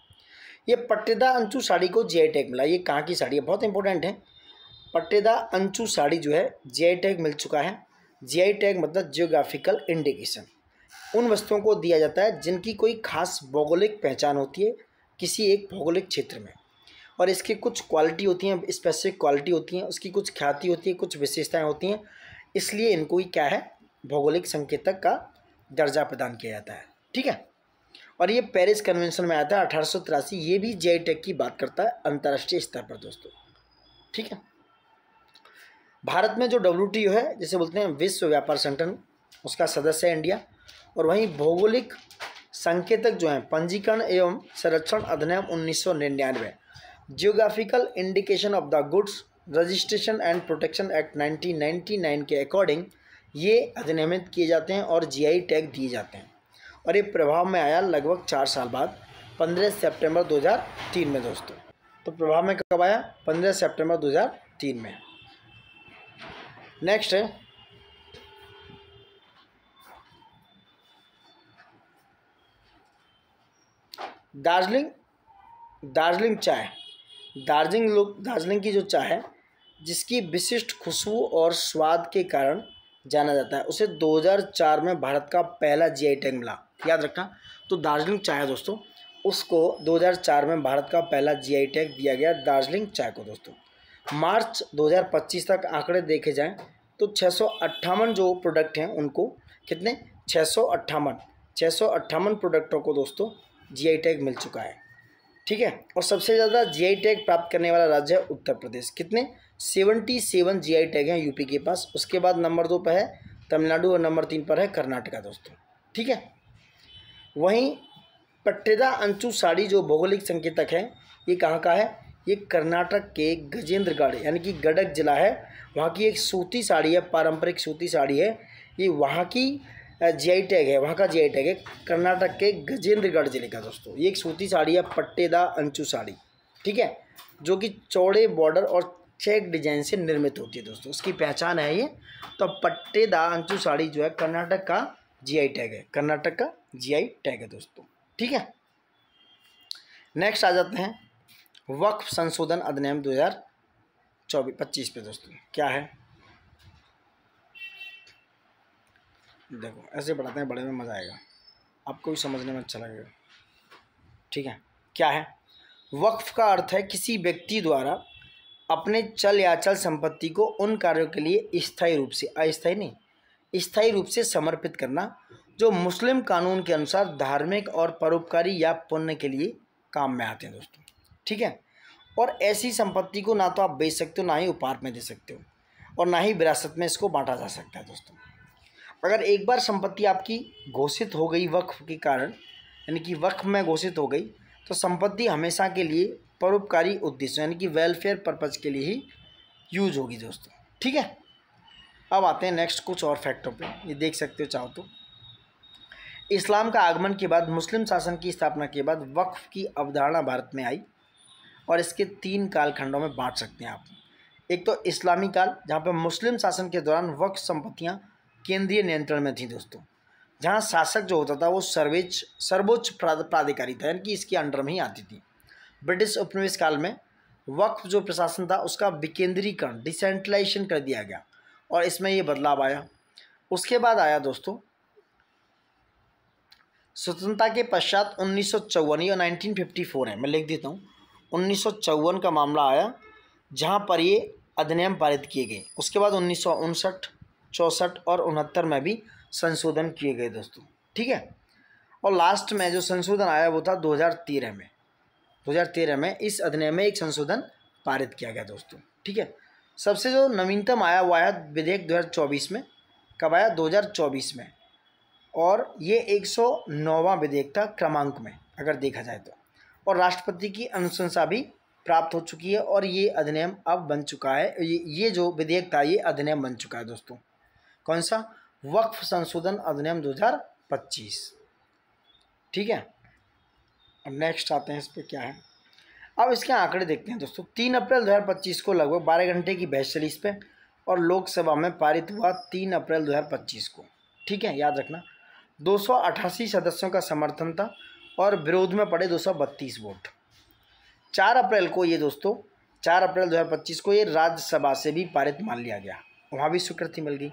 ये पट्टेदार अंचू साड़ी को जीआई टैग मिला। ये कहाँ की साड़ी है? बहुत इंपॉर्टेंट है। पट्टेदार अंचू साड़ी जो है जीआई टैग मिल चुका है। जीआई टैग मतलब जियोग्राफिकल इंडिकेशन, उन वस्तुओं को दिया जाता है जिनकी कोई खास भौगोलिक पहचान होती है किसी एक भौगोलिक क्षेत्र में, और इसकी कुछ क्वालिटी होती हैं, स्पेसिफिक क्वालिटी होती हैं, उसकी कुछ ख्याति होती है, कुछ विशेषताएं होती हैं, इसलिए इनको ही क्या है, भौगोलिक संकेतक का दर्जा प्रदान किया जाता है। ठीक है, और ये पेरिस कन्वेंशन में आया था 1883। ये भी जीआई टैग की बात करता है अंतर्राष्ट्रीय स्तर पर दोस्तों। ठीक है, भारत में जो WTO है, जिसे बोलते हैं विश्व व्यापार संगठन, उसका सदस्य है इंडिया। और वहीं भौगोलिक संकेतक जो हैं, पंजीकरण एवं संरक्षण अधिनियम 1999, geographical indication of the goods registration and protection act 1999 के अकॉर्डिंग ये अधिनियमित किए जाते हैं और जीआई टैग दिए जाते हैं। और ये प्रभाव में आया लगभग 4 साल बाद, 15 सितंबर 2003 में दोस्तों। तो प्रभाव में कब आया? 15 सितंबर 2003 में। नेक्स्ट है दार्जिलिंग चाय। दार्जिलिंग की जो चाय है, जिसकी विशिष्ट खुशबू और स्वाद के कारण जाना जाता है, उसे 2004 में भारत का पहला जीआई टैग मिला। याद रखना, तो दार्जिलिंग चाय है दोस्तों, उसको 2004 में भारत का पहला जीआई टैग दिया गया दार्जिलिंग चाय को दोस्तों। मार्च 2025 तक आंकड़े देखे जाएं तो 658 जो प्रोडक्ट हैं उनको, कितने, 658 प्रोडक्टों को दोस्तों जीआई टैग मिल चुका है। ठीक है, और सबसे ज़्यादा जीआई टैग प्राप्त करने वाला राज्य है उत्तर प्रदेश। कितने? 77 जीआई टैग हैं यूपी के पास। उसके बाद नंबर 2 पर है तमिलनाडु और नंबर 3 पर है कर्नाटका दोस्तों। ठीक है, वहीं पट्टेदा अंचू साड़ी जो भौगोलिक संकेतक है, ये कहाँ का है? ये कर्नाटक के गजेंद्रगढ़ यानी कि गडक जिला है, वहाँ की एक सूती साड़ी है, पारंपरिक सूती साड़ी है, ये वहाँ की जीआई टैग है, वहाँ का जीआई टैग है कर्नाटक के गजेंद्रगढ़ जिले का दोस्तों। ये एक सूती साड़ी है, पट्टेदा अंचू साड़ी। ठीक है, जो कि चौड़े बॉर्डर और चेक डिजाइन से निर्मित होती है दोस्तों, उसकी पहचान है ये। तो पट्टेदा अंचू साड़ी जो है कर्नाटक का जीआई टैग है, कर्नाटक का जीआई टैग है दोस्तों। ठीक है, नेक्स्ट आ जाते हैं वक्फ संशोधन अधिनियम 2025 पे दोस्तों। क्या है, देखो ऐसे पढ़ाते हैं, बड़े में मज़ा आएगा, आपको भी समझने में अच्छा लगेगा। ठीक है, क्या है? वक्फ का अर्थ है किसी व्यक्ति द्वारा अपने चल या अचल संपत्ति को उन कार्यों के लिए स्थायी रूप से, अस्थायी नहीं, स्थायी रूप से समर्पित करना, जो मुस्लिम कानून के अनुसार धार्मिक और परोपकारी या पुण्य के लिए काम में आते हैं दोस्तों। ठीक है, और ऐसी संपत्ति को ना तो आप बेच सकते हो, ना ही उपहार में दे सकते हो, और ना ही विरासत में इसको बांटा जा सकता है दोस्तों। अगर एक बार संपत्ति आपकी घोषित हो गई वक्फ के कारण, यानी कि वक्फ में घोषित हो गई, तो संपत्ति हमेशा के लिए परोपकारी उद्देश्य यानी कि वेलफेयर पर्पज़ के लिए ही यूज होगी दोस्तों। ठीक है, अब आते हैं नेक्स्ट कुछ और फैक्टों पे, ये देख सकते हो चाहो तो। इस्लाम का आगमन के बाद, मुस्लिम शासन की स्थापना के बाद वक्फ की अवधारणा भारत में आई, और इसके 3 कालखंडों में बांट सकते हैं आप। एक तो इस्लामी काल, जहाँ पर मुस्लिम शासन के दौरान वक्फ संपत्तियाँ केंद्रीय नियंत्रण में थी दोस्तों, जहाँ शासक जो होता था वो सर्वोच्च प्राधिकारी था, यानी कि इसके अंडर में ही आती थी। ब्रिटिश उपनिवेश काल में वक्फ जो प्रशासन था उसका विकेंद्रीकरण, डिसेंट्रलाइजेशन कर दिया गया, और इसमें ये बदलाव आया। उसके बाद आया दोस्तों स्वतंत्रता के पश्चात 1954 या 1954 है, मैं लिख देता हूँ, 1954 का मामला आया जहाँ पर ये अधिनियम पारित किए गए। उसके बाद 1959, 64 और 69 में भी संशोधन किए गए दोस्तों। ठीक है, और लास्ट में जो संशोधन आया वो था 2013 में। 2013 में इस अधिनियम में एक संशोधन पारित किया गया दोस्तों। ठीक है, सबसे जो नवीनतम आया वो आया विधेयक 2024 में। कब आया? 2024 में, और ये 109वां विधेयक था क्रमांक में अगर देखा जाए तो, और राष्ट्रपति की अनुशंसा भी प्राप्त हो चुकी है, और ये अधिनियम अब बन चुका है। ये जो विधेयक था ये अधिनियम बन चुका है दोस्तों। कौन सा? वक्फ संशोधन अधिनियम 2025। ठीक है, अब नेक्स्ट आते हैं इस पर क्या है। अब इसके आंकड़े देखते हैं दोस्तों। 3 अप्रैल 2025 को लगभग 12 घंटे की बहस चली इस पर, और लोकसभा में पारित हुआ 3 अप्रैल 2025 को। ठीक है, याद रखना 288 सदस्यों का समर्थन था, और विरोध में पड़े 232 वोट। 4 अप्रैल को ये दोस्तों, 4 अप्रैल 2025 को ये राज्यसभा से भी पारित मान लिया गया, वहाँ भी स्वीकृति मिल गई।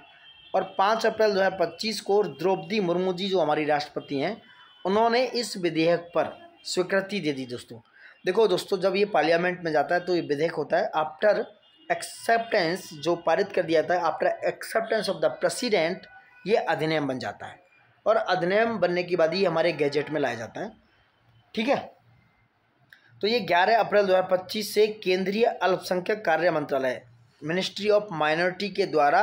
और 5 अप्रैल 2025 को द्रौपदी मुर्मू जी जो हमारी राष्ट्रपति हैं, उन्होंने इस विधेयक पर स्वीकृति दे दी दोस्तों। देखो दोस्तों, जब ये पार्लियामेंट में जाता है तो ये विधेयक होता है आफ्टर एक्सेप्टेंस, जो पारित कर दिया जाता है after acceptance of the president, ये अधिनियम बन जाता है और अधिनियम बनने के बाद ही हमारे गैजेट में लाया जाता है। ठीक है, तो ये 11 अप्रैल 2025 से केंद्रीय अल्पसंख्यक कार्य मंत्रालय, मिनिस्ट्री ऑफ माइनॉरिटी के द्वारा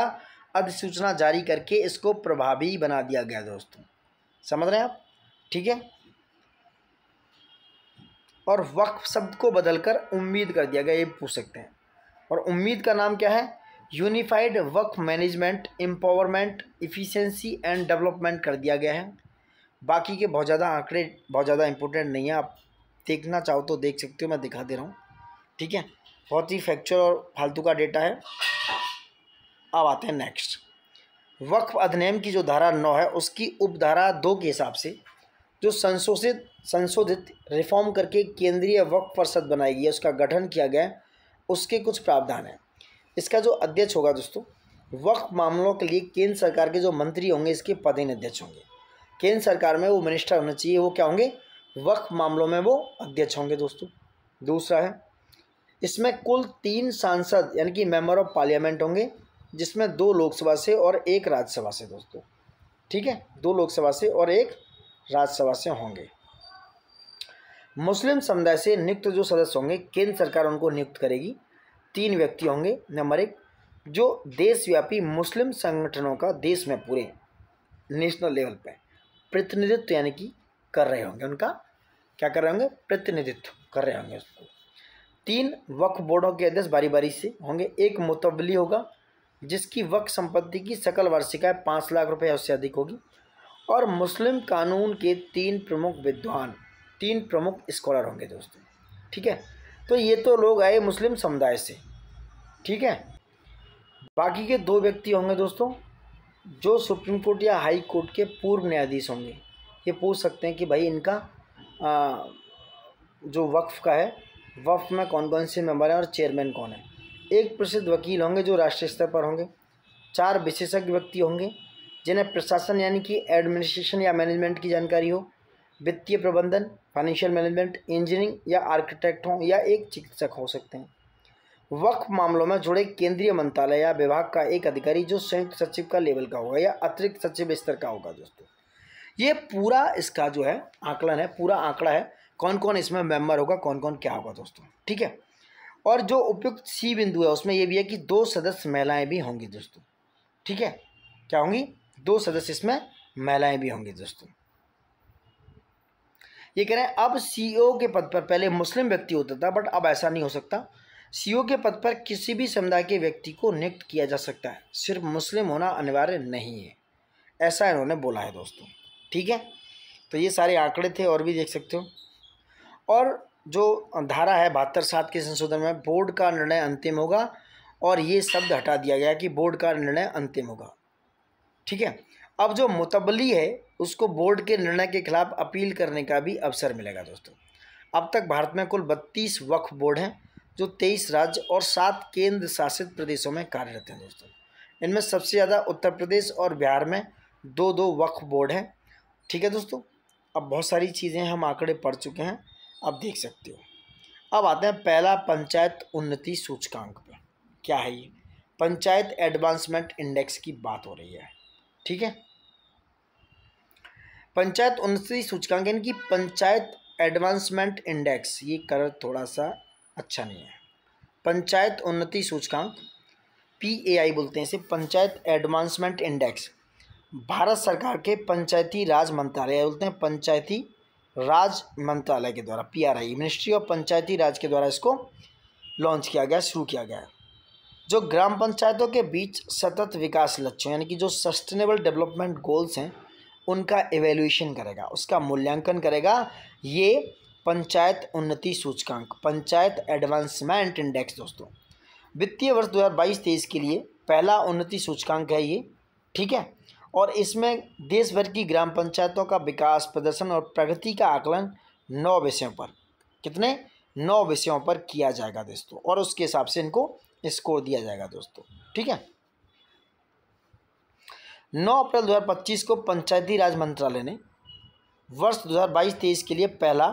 अधिसूचना जारी करके इसको प्रभावी बना दिया गया दोस्तों। समझ रहे हैं आप? ठीक है, और वक्फ शब्द को बदलकर उम्मीद कर दिया गया, ये पूछ सकते हैं। और उम्मीद का नाम क्या है? Unified Waqf management, empowerment, efficiency and development कर दिया गया है। बाकी के बहुत ज़्यादा आंकड़े बहुत ज़्यादा इंपॉर्टेंट नहीं है, आप देखना चाहो तो देख सकते हो, मैं दिखा दे रहा हूँ। ठीक है, बहुत ही फैक्चुअल और फालतू का डेटा है। अब आते हैं नेक्स्ट। वक्फ अधिनियम की जो धारा 9 है उसकी उपधारा 2 के हिसाब से जो संशोधित रिफॉर्म करके केंद्रीय वक्फ परिषद बनाई गई है, उसका गठन किया गया है, उसके कुछ प्रावधान हैं। इसका जो अध्यक्ष होगा दोस्तों, वक्फ मामलों के लिए केंद्र सरकार के जो मंत्री होंगे इसके पदेन अध्यक्ष होंगे। केंद्र सरकार में वो मिनिस्टर होना चाहिए, वो क्या होंगे? वक्फ मामलों में वो अध्यक्ष होंगे दोस्तों। दूसरा है, इसमें कुल 3 सांसद यानी कि मेंबर ऑफ पार्लियामेंट होंगे, जिसमें 2 लोकसभा से और 1 राज्यसभा से दोस्तों। ठीक है, 2 लोकसभा से और 1 राज्यसभा से होंगे। मुस्लिम समुदाय से नियुक्त जो सदस्य होंगे, केंद्र सरकार उनको नियुक्त करेगी। 3 व्यक्ति होंगे। नंबर 1, जो देशव्यापी मुस्लिम संगठनों का देश में पूरे नेशनल लेवल पे प्रतिनिधित्व यानी कि कर रहे होंगे, उनका क्या कर रहे होंगे? प्रतिनिधित्व कर रहे होंगे उसको। 3 वक्फ बोर्डों के अध्यक्ष बारी बारी से होंगे। 1 मुतवल्ली होगा जिसकी वक्फ संपत्ति की सकल वार्षिक आय 5 लाख रुपये उससे अधिक होगी। और मुस्लिम कानून के 3 प्रमुख विद्वान, 3 प्रमुख स्कॉलर होंगे दोस्तों। ठीक है, तो ये तो लोग आए मुस्लिम समुदाय से। ठीक है, बाकी के 2 व्यक्ति होंगे दोस्तों जो सुप्रीम कोर्ट या हाई कोर्ट के पूर्व न्यायाधीश होंगे। ये पूछ सकते हैं कि भाई इनका जो वक्फ का है, वक्फ में कौन कौन से मेंबर हैं और चेयरमैन कौन है। 1 प्रसिद्ध वकील होंगे जो राष्ट्रीय स्तर पर होंगे। 4 विशेषज्ञ व्यक्ति होंगे जिन्हें प्रशासन यानी कि एडमिनिस्ट्रेशन या मैनेजमेंट की जानकारी हो, वित्तीय प्रबंधन, फाइनेंशियल मैनेजमेंट, इंजीनियरिंग या आर्किटेक्ट हों, या 1 चिकित्सक हो सकते हैं। वक्फ मामलों में जुड़े केंद्रीय मंत्रालय या विभाग का 1 अधिकारी जो संयुक्त सचिव का लेवल का होगा या अतिरिक्त सचिव स्तर का होगा दोस्तों। ये पूरा इसका जो है आकलन है, पूरा आंकड़ा है, कौन कौन इसमें मेंबर होगा, कौन कौन क्या होगा दोस्तों। ठीक है, और जो उपयुक्त सी बिंदु है उसमें ये भी है कि 2 सदस्य महिलाएं भी होंगी दोस्तों। ठीक है, क्या होंगी? 2 सदस्य इसमें महिलाएं भी होंगी दोस्तों। ये कह रहे हैं अब सीईओ के पद पर पहले मुस्लिम व्यक्ति होता था, बट अब ऐसा नहीं हो सकता। सीईओ के पद पर किसी भी समुदाय के व्यक्ति को नियुक्त किया जा सकता है, सिर्फ मुस्लिम होना अनिवार्य नहीं है, ऐसा इन्होंने बोला है दोस्तों। ठीक है, तो ये सारे आंकड़े थे और भी देख सकते हो। और जो धारा है 72(7) के संशोधन में बोर्ड का निर्णय अंतिम होगा, और ये शब्द हटा दिया गया कि बोर्ड का निर्णय अंतिम होगा। ठीक है, अब जो मुतवल्ली है उसको बोर्ड के निर्णय के खिलाफ अपील करने का भी अवसर मिलेगा दोस्तों। अब तक भारत में कुल 32 वक्फ बोर्ड हैं जो 23 राज्य और 7 केंद्र शासित प्रदेशों में कार्यरत हैं दोस्तों। इनमें सबसे ज़्यादा उत्तर प्रदेश और बिहार में 2-2 वक्फ बोर्ड हैं। ठीक है दोस्तों, अब बहुत सारी चीज़ें हम आंकड़े पढ़ चुके हैं, अब देख सकते हो। अब आते हैं पहला पंचायत उन्नति सूचकांक पे। क्या है ये? पंचायत एडवांसमेंट इंडेक्स की बात हो रही है। ठीक है, पंचायत उन्नति सूचकांक यानी कि पंचायत एडवांसमेंट इंडेक्स, ये कलर थोड़ा सा अच्छा नहीं है। पंचायत उन्नति सूचकांक PAI बोलते हैं इसे, पंचायत एडवांसमेंट इंडेक्स, भारत सरकार के पंचायती राज मंत्रालय बोलते हैं, पंचायती राज मंत्रालय के द्वारा, PRI, मिनिस्ट्री ऑफ पंचायती राज के द्वारा इसको लॉन्च किया गया, शुरू किया गया है। जो ग्राम पंचायतों के बीच सतत विकास लक्ष्यों यानी कि जो सस्टेनेबल डेवलपमेंट गोल्स हैं उनका एवेल्यूएशन करेगा, उसका मूल्यांकन करेगा ये पंचायत उन्नति सूचकांक, पंचायत एडवांसमेंट इंडेक्स दोस्तों। वित्तीय वर्ष 2022-23 के लिए पहला उन्नति सूचकांक है ये। ठीक है, और इसमें देश भर की ग्राम पंचायतों का विकास, प्रदर्शन और प्रगति का आकलन 9 विषयों पर, कितने? 9 विषयों पर किया जाएगा दोस्तों, और उसके हिसाब से इनको स्कोर दिया जाएगा दोस्तों। ठीक है, 9 अप्रैल 2025 को पंचायती राज मंत्रालय ने वर्ष 2022-23 के लिए पहला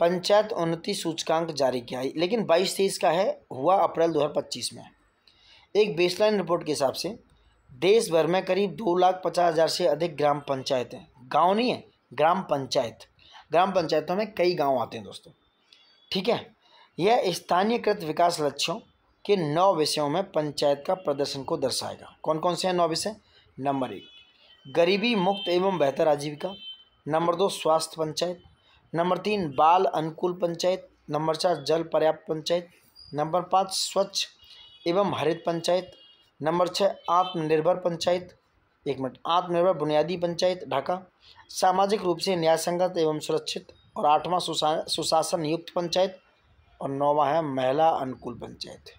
पंचायत उन्नति सूचकांक जारी किया है, लेकिन 22-23 का हुआ अप्रैल 2025 में। एक बेसलाइन रिपोर्ट के हिसाब से देश भर में करीब 2,50,000 से अधिक ग्राम पंचायत हैं। गांव नहीं है, ग्राम पंचायत। ग्राम पंचायतों में कई गांव आते हैं दोस्तों, ठीक है। यह स्थानीयकृत विकास लक्ष्यों के 9 विषयों में पंचायत का प्रदर्शन को दर्शाएगा। कौन कौन से हैं 9 विषय? नंबर 1 गरीबी मुक्त एवं बेहतर आजीविका, नंबर 2 स्वास्थ्य पंचायत, नंबर 3 बाल अनुकूल पंचायत, नंबर 4 जल पर्याप्त पंचायत, नंबर 5 स्वच्छ एवं हरित पंचायत, नंबर 6 आत्मनिर्भर पंचायत, आत्मनिर्भर बुनियादी पंचायत ढाका, सामाजिक रूप से न्यायसंगत एवं सुरक्षित, और 8वां सुशासन युक्त पंचायत, और 9वां है महिला अनुकूल पंचायत।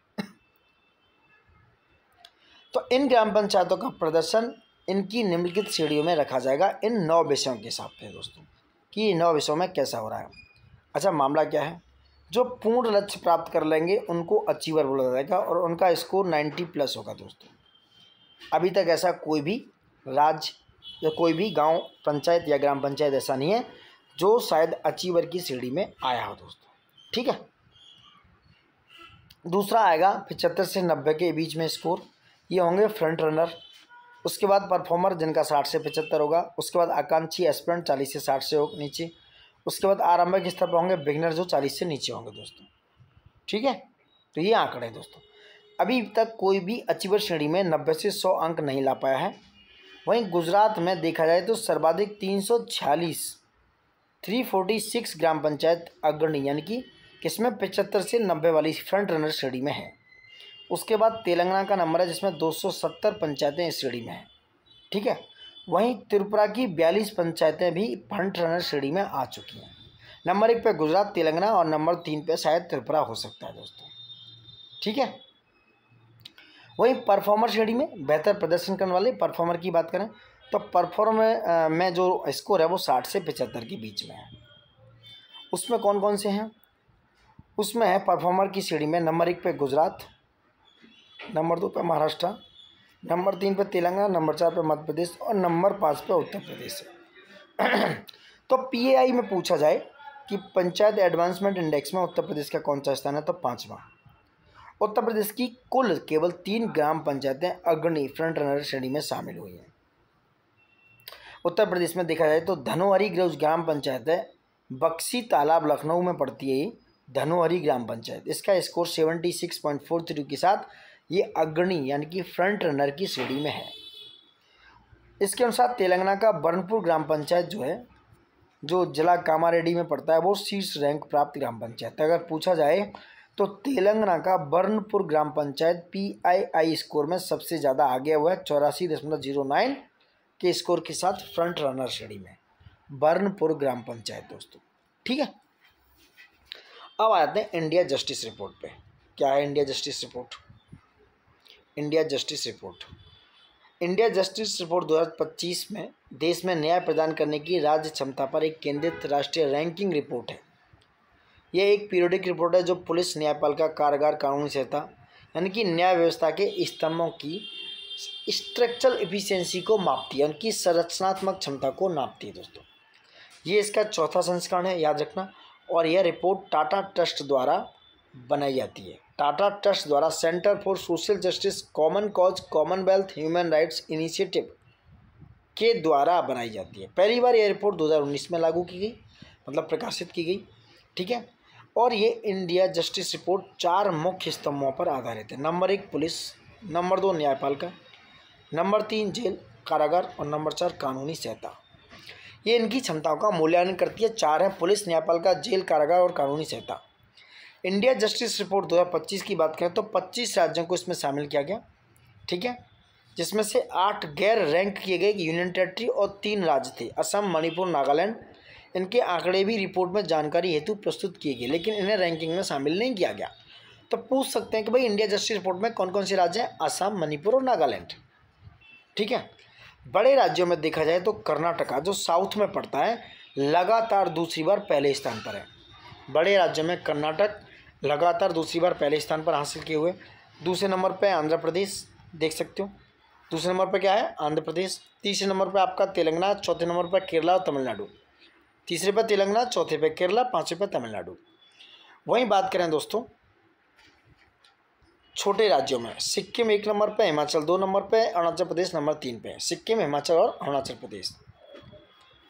तो इन ग्राम पंचायतों का प्रदर्शन इनकी निम्नलिखित श्रेणियों में रखा जाएगा इन 9 विषयों के हिसाब से दोस्तों, कि इन 9 विषयों में कैसा हो रहा है। अच्छा, मामला क्या है? जो पूर्ण लक्ष्य प्राप्त कर लेंगे उनको अचीवर बोला जाएगा और उनका स्कोर 90+ होगा दोस्तों। अभी तक ऐसा कोई भी राज्य या कोई भी गांव पंचायत या ग्राम पंचायत ऐसा नहीं है जो शायद अचीवर की श्रेणी में आया हो दोस्तों, ठीक है। दूसरा आएगा 75 से 90 के बीच में स्कोर, ये होंगे फ्रंट रनर। उसके बाद परफॉर्मर जिनका 60 से 75 होगा। उसके बाद आकांक्षी एस्पिरेंट 40 से 60 से नीचे। उसके बाद आरंभिक स्तर पर होंगे बिगिनर जो 40 से नीचे होंगे दोस्तों, ठीक है। तो ये आंकड़े हैं दोस्तों। अभी तक कोई भी अचीवर श्रेणी में 90 से 100 अंक नहीं ला पाया है। वहीं गुजरात में देखा जाए तो सर्वाधिक 346 ग्राम पंचायत अग्रणी यानी कि किसमें 75 से 90 वाली फ्रंट रनर श्रेणी में है। उसके बाद तेलंगाना का नंबर है जिसमें 270 पंचायतें इस श्रेणी में हैं, ठीक है। वहीं त्रिपुरा की 42 पंचायतें भी फ्रंट रनर श्रेणी में आ चुकी हैं। नंबर 1 पे गुजरात, तेलंगाना और नंबर 3 पे शायद त्रिपुरा हो सकता है दोस्तों, ठीक है। वहीं परफॉर्मर श्रेणी में बेहतर प्रदर्शन करने वाले परफॉर्मर की बात करें तो परफॉर्मर में जो स्कोर है वो 60 से 75 के बीच में है। उसमें कौन कौन से हैं? उसमें है परफॉर्मर की श्रेणी में नंबर 1 पे गुजरात, नंबर 2 पे महाराष्ट्र, नंबर 3 पे तेलंगाना, नंबर 4 पे मध्य प्रदेश और नंबर 5 पे उत्तर प्रदेश है। तो पीएआई में पूछा जाए कि पंचायत एडवांसमेंट इंडेक्स में उत्तर प्रदेश का कौन सा स्थान है तो 5वां। उत्तर प्रदेश की कुल केवल 3 ग्राम पंचायतें अग्रणी फ्रंट रनर श्रेणी में शामिल हुई हैं। उत्तर प्रदेश में देखा जाए तो धनोहरी ग्राम पंचायत है, बक्सी तालाब लखनऊ में पड़ती है ये धनोहरी ग्राम पंचायत। इसका स्कोर 76.43 के साथ ये अग्रणी यानी कि फ्रंट रनर की श्रेणी में है। इसके अनुसार तेलंगाना का बर्नपुर ग्राम पंचायत जो है, जो जिला कामारेड्डी में पड़ता है, वो शीर्ष रैंक प्राप्त ग्राम पंचायत। अगर पूछा जाए तो तेलंगाना का बर्नपुर ग्राम पंचायत पीआईआई स्कोर में सबसे ज़्यादा आगे हुआ है 84.09 के स्कोर के साथ फ्रंट रनर श्रेणी में बर्नपुर ग्राम पंचायत दोस्तों, ठीक है। अब आते हैं इंडिया जस्टिस रिपोर्ट पे। क्या है India justice report? India justice report 2025 में देश में न्याय प्रदान करने की राज्य क्षमता पर एक केंद्रित राष्ट्रीय रैंकिंग रिपोर्ट है। यह एक पीरियोडिक रिपोर्ट है जो पुलिस, न्यायपालिका, कारागार, कानूनी सहायता यानी कि न्याय व्यवस्था के स्तंभों की स्ट्रक्चरल एफिशिएंसी को मापती है, उनकी संरचनात्मक क्षमता को नापती है दोस्तों। ये इसका 4था संस्करण है, याद रखना। और यह रिपोर्ट टाटा ट्रस्ट द्वारा बनाई जाती है। टाटा ट्रस्ट द्वारा centre for social justice common cause Commonwealth human rights initiative के द्वारा बनाई जाती है। पहली बार यह रिपोर्ट 2019 में लागू की गई, मतलब प्रकाशित की गई, ठीक है। और ये इंडिया जस्टिस रिपोर्ट 4 मुख्य स्तंभों पर आधारित है। नंबर 1 पुलिस, नंबर 2 न्यायपालिका, नंबर 3 जेल कारागार और नंबर 4 कानूनी सहायता। ये इनकी क्षमताओं का मूल्यांकन करती है। 4 है पुलिस, न्यायपालिका, जेल कारागार और कानूनी सहायता। इंडिया जस्टिस रिपोर्ट 2025 की बात करें तो 25 राज्यों को इसमें शामिल किया गया, ठीक है, जिसमें से 8 गैर रैंक किए गए यूनियन टेरिटरी और 3 राज्य थे, असम, मणिपुर, नागालैंड। इनके आंकड़े भी रिपोर्ट में जानकारी हेतु प्रस्तुत किए गए, लेकिन इन्हें रैंकिंग में शामिल नहीं किया गया। तो पूछ सकते हैं कि भाई इंडिया जस्टिस रिपोर्ट में कौन कौन से राज्य हैं? असम, मणिपुर और नागालैंड, ठीक है। बड़े राज्यों में देखा जाए तो कर्नाटका जो साउथ में पड़ता है लगातार दूसरी बार पहले स्थान पर है। बड़े राज्यों में कर्नाटक लगातार दूसरी बार पहले स्थान पर हासिल किए हुए। दूसरे नंबर पे आंध्र प्रदेश, देख सकते हो। दूसरे नंबर पे क्या है? आंध्र प्रदेश। तीसरे नंबर पे आपका तेलंगाना, चौथे नंबर पर केरला और तमिलनाडु। तीसरे पे तेलंगाना, चौथे पे केरला, पाँचवें पे तमिलनाडु। वहीं बात करें दोस्तों छोटे राज्यों में, सिक्किम 1 नंबर पे, हिमाचल 2 नंबर पे, अरुणाचल प्रदेश नंबर 3 पे। सिक्किम, हिमाचल और अरुणाचल प्रदेश,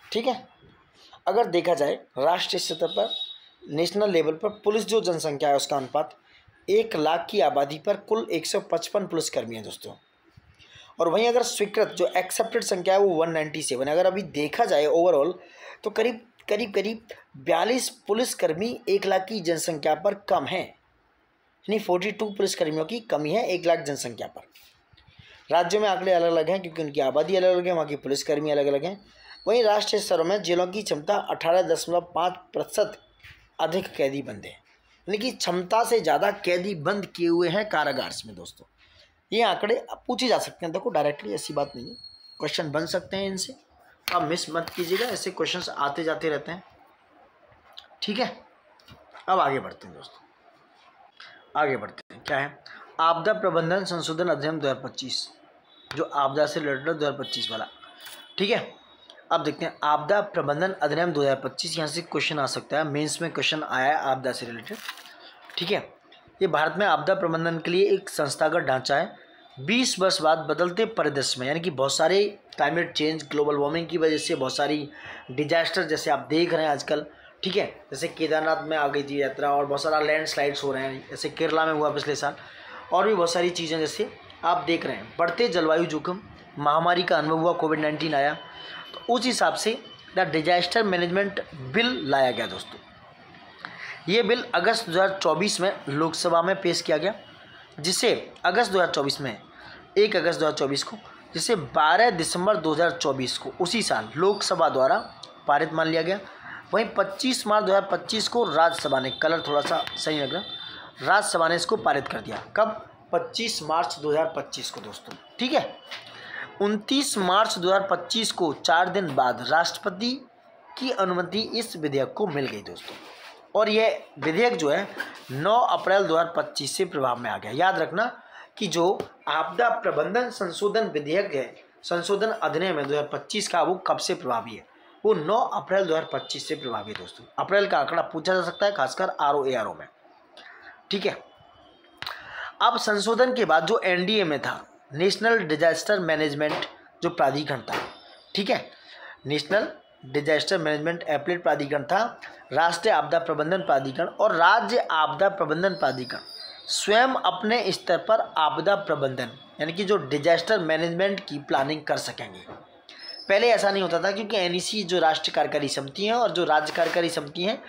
ठीक है। अगर देखा जाए राष्ट्रीय स्तर पर, नेशनल लेवल पर पुलिस जो जनसंख्या है उसका अनुपात 1 लाख की आबादी पर कुल 155 पुलिसकर्मी हैं दोस्तों। और वहीं अगर स्वीकृत जो एक्सेप्टेड संख्या है वो 197 है। अगर अभी देखा जाए ओवरऑल तो करीब 42 पुलिसकर्मी 1 लाख की जनसंख्या पर कम है, यानी 42 पुलिसकर्मियों की कमी है 1 लाख जनसंख्या पर। राज्यों में आंकड़े अलग अलग हैं क्योंकि उनकी आबादी अलग अलग है, वहाँ की पुलिसकर्मी अलग अलग हैं। वहीं राष्ट्रीय स्तरों में जेलों की क्षमता 18.5% अधिक कैदी बंद हैं, यानी कि क्षमता से ज़्यादा कैदी बंद किए हुए हैं कारागार में दोस्तों। ये आंकड़े पूछे जा सकते हैं, देखो डायरेक्टली ऐसी बात नहीं है, क्वेश्चन बन सकते हैं इनसे, आप मिस मत कीजिएगा, ऐसे क्वेश्चंस आते जाते रहते हैं, ठीक है। अब आगे बढ़ते हैं दोस्तों, आगे बढ़ते हैं। क्या है? आपदा प्रबंधन संशोधन अधिनियम 2025, जो आपदा से रिलेटेड 2025 वाला, ठीक है। अब देखते हैं आपदा प्रबंधन अधिनियम 2025, यहाँ से क्वेश्चन आ सकता है, मेंस में क्वेश्चन आया है आपदा से रिलेटेड, ठीक है। ये भारत में आपदा प्रबंधन के लिए एक संस्थागत ढांचा है। 20 वर्ष बाद बदलते परिदृश्य में, यानी कि बहुत सारे क्लाइमेट चेंज, ग्लोबल वार्मिंग की वजह से बहुत सारी डिजास्टर जैसे आप देख रहे हैं आजकल, ठीक है। जैसे केदारनाथ में आ गई थी यात्रा और बहुत सारा लैंडस्लाइड्स हो रहे हैं, जैसे केरला में हुआ पिछले साल, और भी बहुत सारी चीज़ें जैसे आप देख रहे हैं। बढ़ते जलवायु जोखिम, महामारी का अनुभव हुआ, कोविड-19 आया, तो उस हिसाब से द डिजास्टर मैनेजमेंट बिल लाया गया दोस्तों। ये बिल अगस्त 2024 में लोकसभा में पेश किया गया, जिसे अगस्त 2024 में 1 अगस्त 2024 को, जिसे 12 दिसंबर 2024 को उसी साल लोकसभा द्वारा पारित मान लिया गया। वहीं 25 मार्च 2025 को राज्यसभा ने, कलर थोड़ा सा सही लग रहा, राज्यसभा ने इसको पारित कर दिया। कब? 25 मार्च 2025 को दोस्तों, ठीक है। 29 मार्च 2025 को 4 दिन बाद राष्ट्रपति की अनुमति इस विधेयक को मिल गई दोस्तों, और यह विधेयक जो है 9 अप्रैल 2025 से प्रभाव में आ गया। याद रखना कि जो आपदा प्रबंधन संशोधन विधेयक है, संशोधन अधिनियम है 2025 का, वो कब से प्रभावी है? वो 9 अप्रैल 2025 से प्रभावी है दोस्तों। अप्रैल का आंकड़ा पूछा जा सकता है, खासकर ROARO में, ठीक है। अब संशोधन के बाद जो NDA में था, नेशनल डिजास्टर मैनेजमेंट जो प्राधिकरण था, ठीक है, नेशनल डिजास्टर मैनेजमेंट एप्लेट प्राधिकरण था, राष्ट्रीय आपदा प्रबंधन प्राधिकरण और राज्य आपदा प्रबंधन प्राधिकरण स्वयं अपने स्तर पर आपदा प्रबंधन, यानी कि जो डिजास्टर मैनेजमेंट की प्लानिंग कर सकेंगे। पहले ऐसा नहीं होता था क्योंकि NEC जो राष्ट्रीय कार्यकारी समिति है और जो राज्य कार्यकारी समिति है,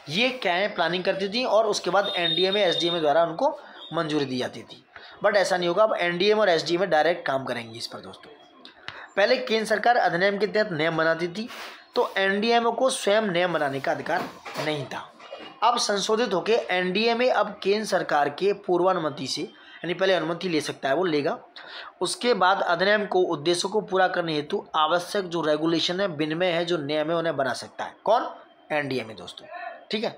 ये क्या है, प्लानिंग करती थी और उसके बाद NDA में SDA में द्वारा उनको मंजूरी दी जाती थी। बट ऐसा नहीं होगा, अब NDA और SDA में डायरेक्ट काम करेंगे इस पर दोस्तों। पहले केंद्र सरकार अधिनियम के तहत नियम बनाती थी, तो NDA को स्वयं नियम बनाने का अधिकार नहीं था। अब संशोधित होकर NDA में अब केंद्र सरकार के पूर्वानुमति से, यानी पहले अनुमति ले सकता है, वो लेगा, उसके बाद अधिनियम को उद्देश्यों को पूरा करने हेतु आवश्यक जो रेगुलेशन है, विनिमय है, जो नियम है, उन्हें बना सकता है। कौन? NDA में दोस्तों, ठीक है।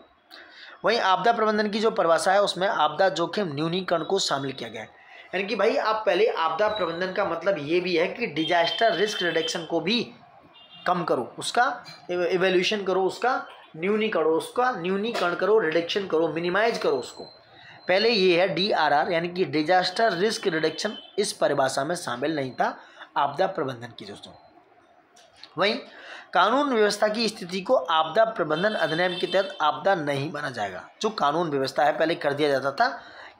वहीं आपदा प्रबंधन की जो परिभाषा है उसमें आपदा जोखिम न्यूनीकरण को शामिल किया गया है, यानी कि भाई आप पहले आपदा प्रबंधन का मतलब ये भी है कि डिजास्टर रिस्क रिडक्शन को भी कम करो, उसका इवैल्यूएशन करो, उसका न्यूनीकरण करो, रिडक्शन करो, मिनिमाइज करो उसको। पहले ये है DRR, यानी कि डिजास्टर रिस्क रिडक्शन, इस परिभाषा में शामिल नहीं था आपदा प्रबंधन की दोस्तों। वहीं कानून व्यवस्था की स्थिति को आपदा प्रबंधन अधिनियम के तहत आपदा नहीं माना जाएगा। जो कानून व्यवस्था है पहले कर दिया जाता था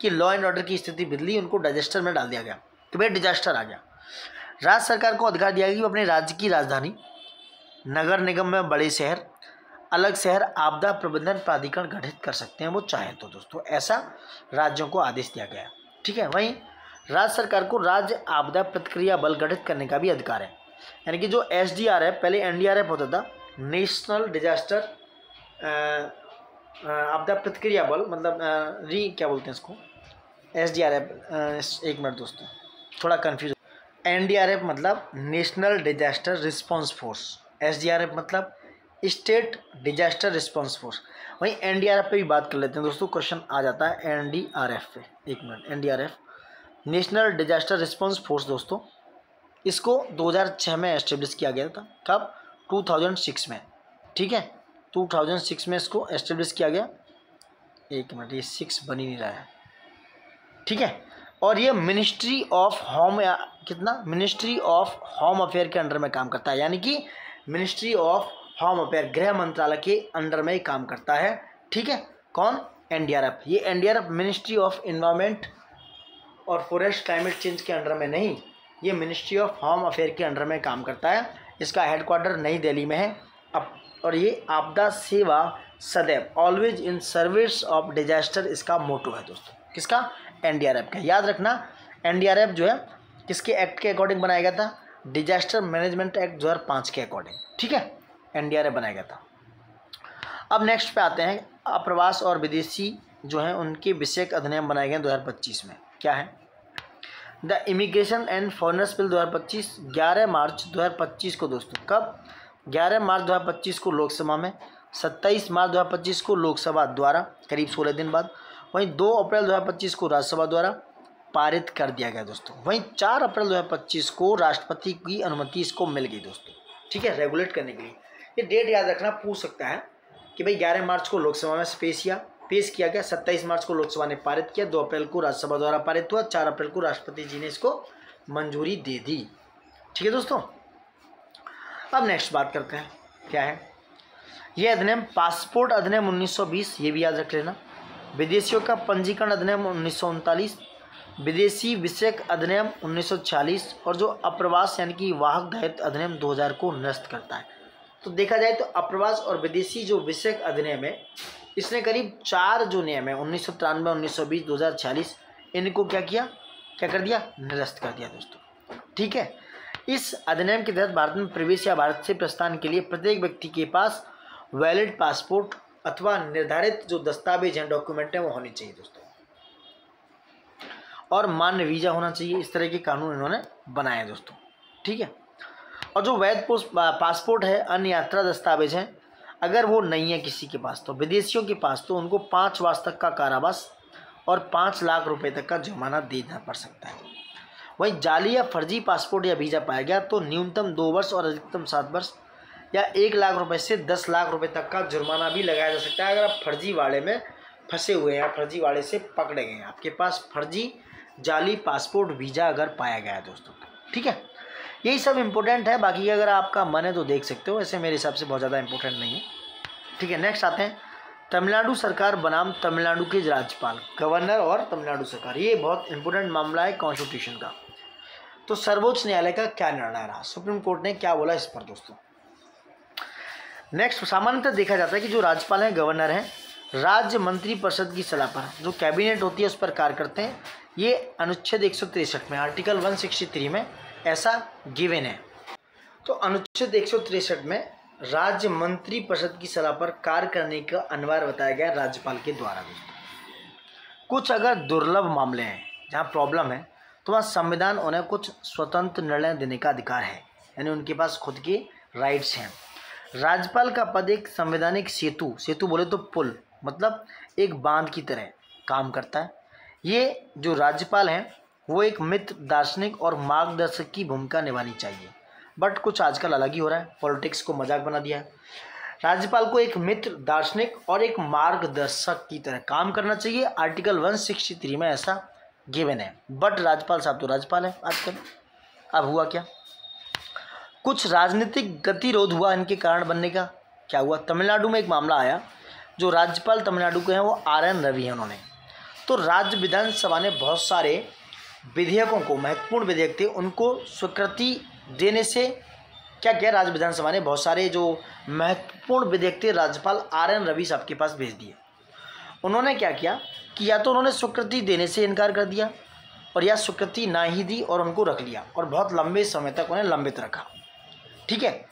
कि लॉ एंड ऑर्डर की स्थिति बदली, उनको डिजास्टर में डाल दिया गया कि भाई डिजास्टर आ गया। राज्य सरकार को अधिकार दिया गया कि वो अपने राज्य की राजधानी, नगर निगम में बड़े शहर, अलग शहर आपदा प्रबंधन प्राधिकरण गठित कर सकते हैं वो चाहे तो दोस्तों, ऐसा राज्यों को आदेश दिया गया, ठीक है। वहीं राज्य सरकार को राज्य आपदा प्रतिक्रिया बल गठित करने का भी अधिकार है, यानी कि जो SDRF, पहले NDRF होता था, नेशनल डिजास्टर आपदा प्रतिक्रिया बल, मतलब क्या बोलते हैं इसको, SDRF, एक मिनट दोस्तों थोड़ा कन्फ्यूज, NDRF मतलब national disaster response force, SDRF मतलब स्टेट डिजास्टर रिस्पॉन्स फोर्स। वहीं एनडीआरएफ पे भी बात कर लेते हैं दोस्तों, क्वेश्चन आ जाता है एनडीआरएफ पे। एक minute, NDRF national disaster response force दोस्तों, इसको 2006 में एस्टेब्लिश किया गया था। कब? 2006 में, ठीक है, 2006 में इसको एस्टेब्लिश किया गया। एक मिनट, ये 6 बन ही नहीं रहा है, ठीक है। और ये मिनिस्ट्री ऑफ होम, या कितना, मिनिस्ट्री ऑफ होम अफेयर के अंडर में काम करता है, यानी कि मिनिस्ट्री ऑफ होम अफेयर, गृह मंत्रालय के अंडर में काम करता है, ठीक है। कौन? एनडीआरएफ। ये एनडीआरएफ मिनिस्ट्री ऑफ इन्वायरमेंट और फॉरेस्ट क्लाइमेट चेंज के अंडर में नहीं, ये मिनिस्ट्री ऑफ होम अफेयर के अंडर में काम करता है। इसका हेडक्वार्टर नई दिल्ली में है। और ये आपदा सेवा सदैव, always in service of disaster, इसका मोटो है दोस्तों। किसका? एनडीआरएफ का। याद रखना, एनडीआरएफ जो है किसके एक्ट के अकॉर्डिंग बनाया गया था? डिजास्टर मैनेजमेंट एक्ट 2005 के अकॉर्डिंग, ठीक है, एनडीआरएफ बनाया गया था। अब नेक्स्ट पे आते हैं, अप्रवास और विदेशी जो हैं उनके विषयक अधिनियम बनाए गए 2025 में। क्या है? The immigration and foreigners bill 2025, 11 मार्च 2025 को दोस्तों। कब? 11 मार्च 2025 को लोकसभा में, 27 मार्च 2025 को लोकसभा द्वारा, करीब 16 दिन बाद। वहीं 2 अप्रैल 2025 को राज्यसभा द्वारा पारित कर दिया गया दोस्तों। वहीं 4 अप्रैल 2025 को राष्ट्रपति की अनुमति इसको मिल गई दोस्तों, ठीक है, रेगुलेट करने के लिए। ये डेट याद रखना, पूछ सकता है कि भाई 11 मार्च को लोकसभा में पेश किया गया, 27 मार्च को लोकसभा ने पारित किया, 2 अप्रैल को राज्यसभा द्वारा पारित हुआ, 4 अप्रैल को राष्ट्रपति जी ने इसको मंजूरी दे दी, ठीक है दोस्तों। अब नेक्स्ट बात करते हैं, क्या है ये अधिनियम? पासपोर्ट अधिनियम 1920, ये भी याद रख लेना। विदेशियों का पंजीकरण अधिनियम 1939, विदेशी विषयक अधिनियम 1946, और जो अप्रवास यानी कि वाहक दायित्व अधिनियम 2000 को निरस्त करता है। तो देखा जाए तो अप्रवास और विदेशी जो विषयक अधिनियम है, इसने करीब 4 जो नियम है 1993, 1920, 2046, इनको क्या कर दिया? निरस्त कर दिया दोस्तों, ठीक है। इस अधिनियम के तहत भारत में प्रवेश या भारत से प्रस्थान के लिए प्रत्येक व्यक्ति के पास वैलिड पासपोर्ट अथवा निर्धारित जो दस्तावेज हैं, डॉक्यूमेंट हैं, वो होने चाहिए दोस्तों, और मान्य वीज़ा होना चाहिए। इस तरह के कानून इन्होंने बनाए हैं दोस्तों, ठीक है। और जो वैध पासपोर्ट है, अन्य यात्रा दस्तावेज हैं, अगर वो नहीं है किसी के पास, तो विदेशियों के पास, तो उनको 5 वर्ष तक का कारावास और 5 लाख रुपए तक का जुर्माना देना पड़ सकता है। वहीं जाली या फर्जी पासपोर्ट या वीज़ा पाया गया तो न्यूनतम 2 वर्ष और अधिकतम 7 वर्ष या 1 लाख रुपए से 10 लाख रुपए तक का जुर्माना भी लगाया जा सकता है, अगर आप फर्जी वाड़े में फंसे हुए हैं या फर्जी वाड़े से पकड़े गए हैं, आपके पास फर्जी जाली पासपोर्ट वीज़ा अगर पाया गया है दोस्तों, ठीक है। यही सब इम्पोर्टेंट है, बाकी अगर आपका मन है तो देख सकते हो, ऐसे मेरे हिसाब से बहुत ज़्यादा इम्पोर्टेंट नहीं है, ठीक है। नेक्स्ट आते हैं, तमिलनाडु सरकार बनाम तमिलनाडु के राज्यपाल, गवर्नर और तमिलनाडु सरकार। ये बहुत इंपॉर्टेंट मामला है कॉन्स्टिट्यूशन का। तो सर्वोच्च न्यायालय का क्या निर्णय रहा, सुप्रीम कोर्ट ने क्या बोला इस पर दोस्तों। नेक्स्ट, सामान्यतः देखा जाता है कि जो राज्यपाल हैं, गवर्नर हैं, राज्य मंत्री परिषद की सलाह पर, जो कैबिनेट होती है उस पर कार्य करते हैं। ये अनुच्छेद 163 में, आर्टिकल 163 में ऐसा गिवन है। तो अनुच्छेद 163 में राज्य मंत्री परिषद की सलाह पर कार्य करने का अनिवार्य बताया गया राज्यपाल के द्वारा दोस्तों। कुछ अगर दुर्लभ मामले हैं जहाँ प्रॉब्लम है, तो वहाँ संविधान उन्हें कुछ स्वतंत्र निर्णय देने का अधिकार है, यानी उनके पास खुद के राइट्स हैं। राज्यपाल का पद एक संवैधानिक सेतु बोले तो पुल, मतलब एक बांध की तरह काम करता है। ये जो राज्यपाल हैं वो एक मित्र, दार्शनिक और मार्गदर्शक की भूमिका निभानी चाहिए, बट कुछ आजकल अलग ही हो रहा है, पॉलिटिक्स को मजाक बना दिया है। राज्यपाल को एक मित्र, दार्शनिक और एक मार्गदर्शक की तरह काम करना चाहिए, आर्टिकल 163 में ऐसा गिवन है। बट राज्यपाल साहब तो राज्यपाल है आजकल। अब हुआ क्या, कुछ राजनीतिक गतिरोध हुआ इनके कारण बनने का। क्या हुआ, तमिलनाडु में एक मामला आया, जो राज्यपाल तमिलनाडु के हैं वो RN रवि हैं उन्होंने। तो राज्य विधानसभा ने बहुत सारे विधेयकों को, महत्वपूर्ण विधेयक थे, उनको स्वीकृति देने से क्या किया, राज्य विधानसभा ने बहुत सारे जो महत्वपूर्ण विधेयक थे राज्यपाल RN रवि साहब के पास भेज दिए। उन्होंने क्या किया कि या तो उन्होंने स्वीकृति देने से इनकार कर दिया, और या स्वीकृति ना ही दी और उनको रख लिया, और बहुत लंबे समय तक उन्हें लंबित रखा, ठीक है।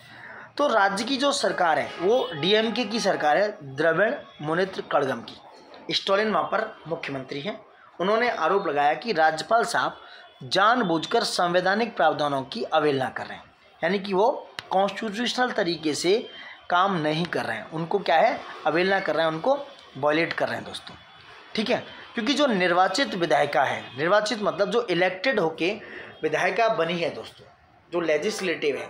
तो राज्य की जो सरकार है वो DMK की सरकार है, द्रविड़ मुनेत्र कड़गम की। स्टालिन वहाँ पर मुख्यमंत्री हैं। उन्होंने आरोप लगाया कि राज्यपाल साहब जानबूझकर संवैधानिक प्रावधानों की अवहेलना कर रहे हैं, यानी कि वो कॉन्स्टिट्यूशनल तरीके से काम नहीं कर रहे हैं, उनको क्या है, अवहेलना कर रहे हैं, उनको वायलेट कर रहे हैं दोस्तों। ठीक है, क्योंकि जो निर्वाचित विधायिका है, निर्वाचित मतलब जो इलेक्टेड होके विधायिका बनी है दोस्तों, जो लेजिस्लेटिव है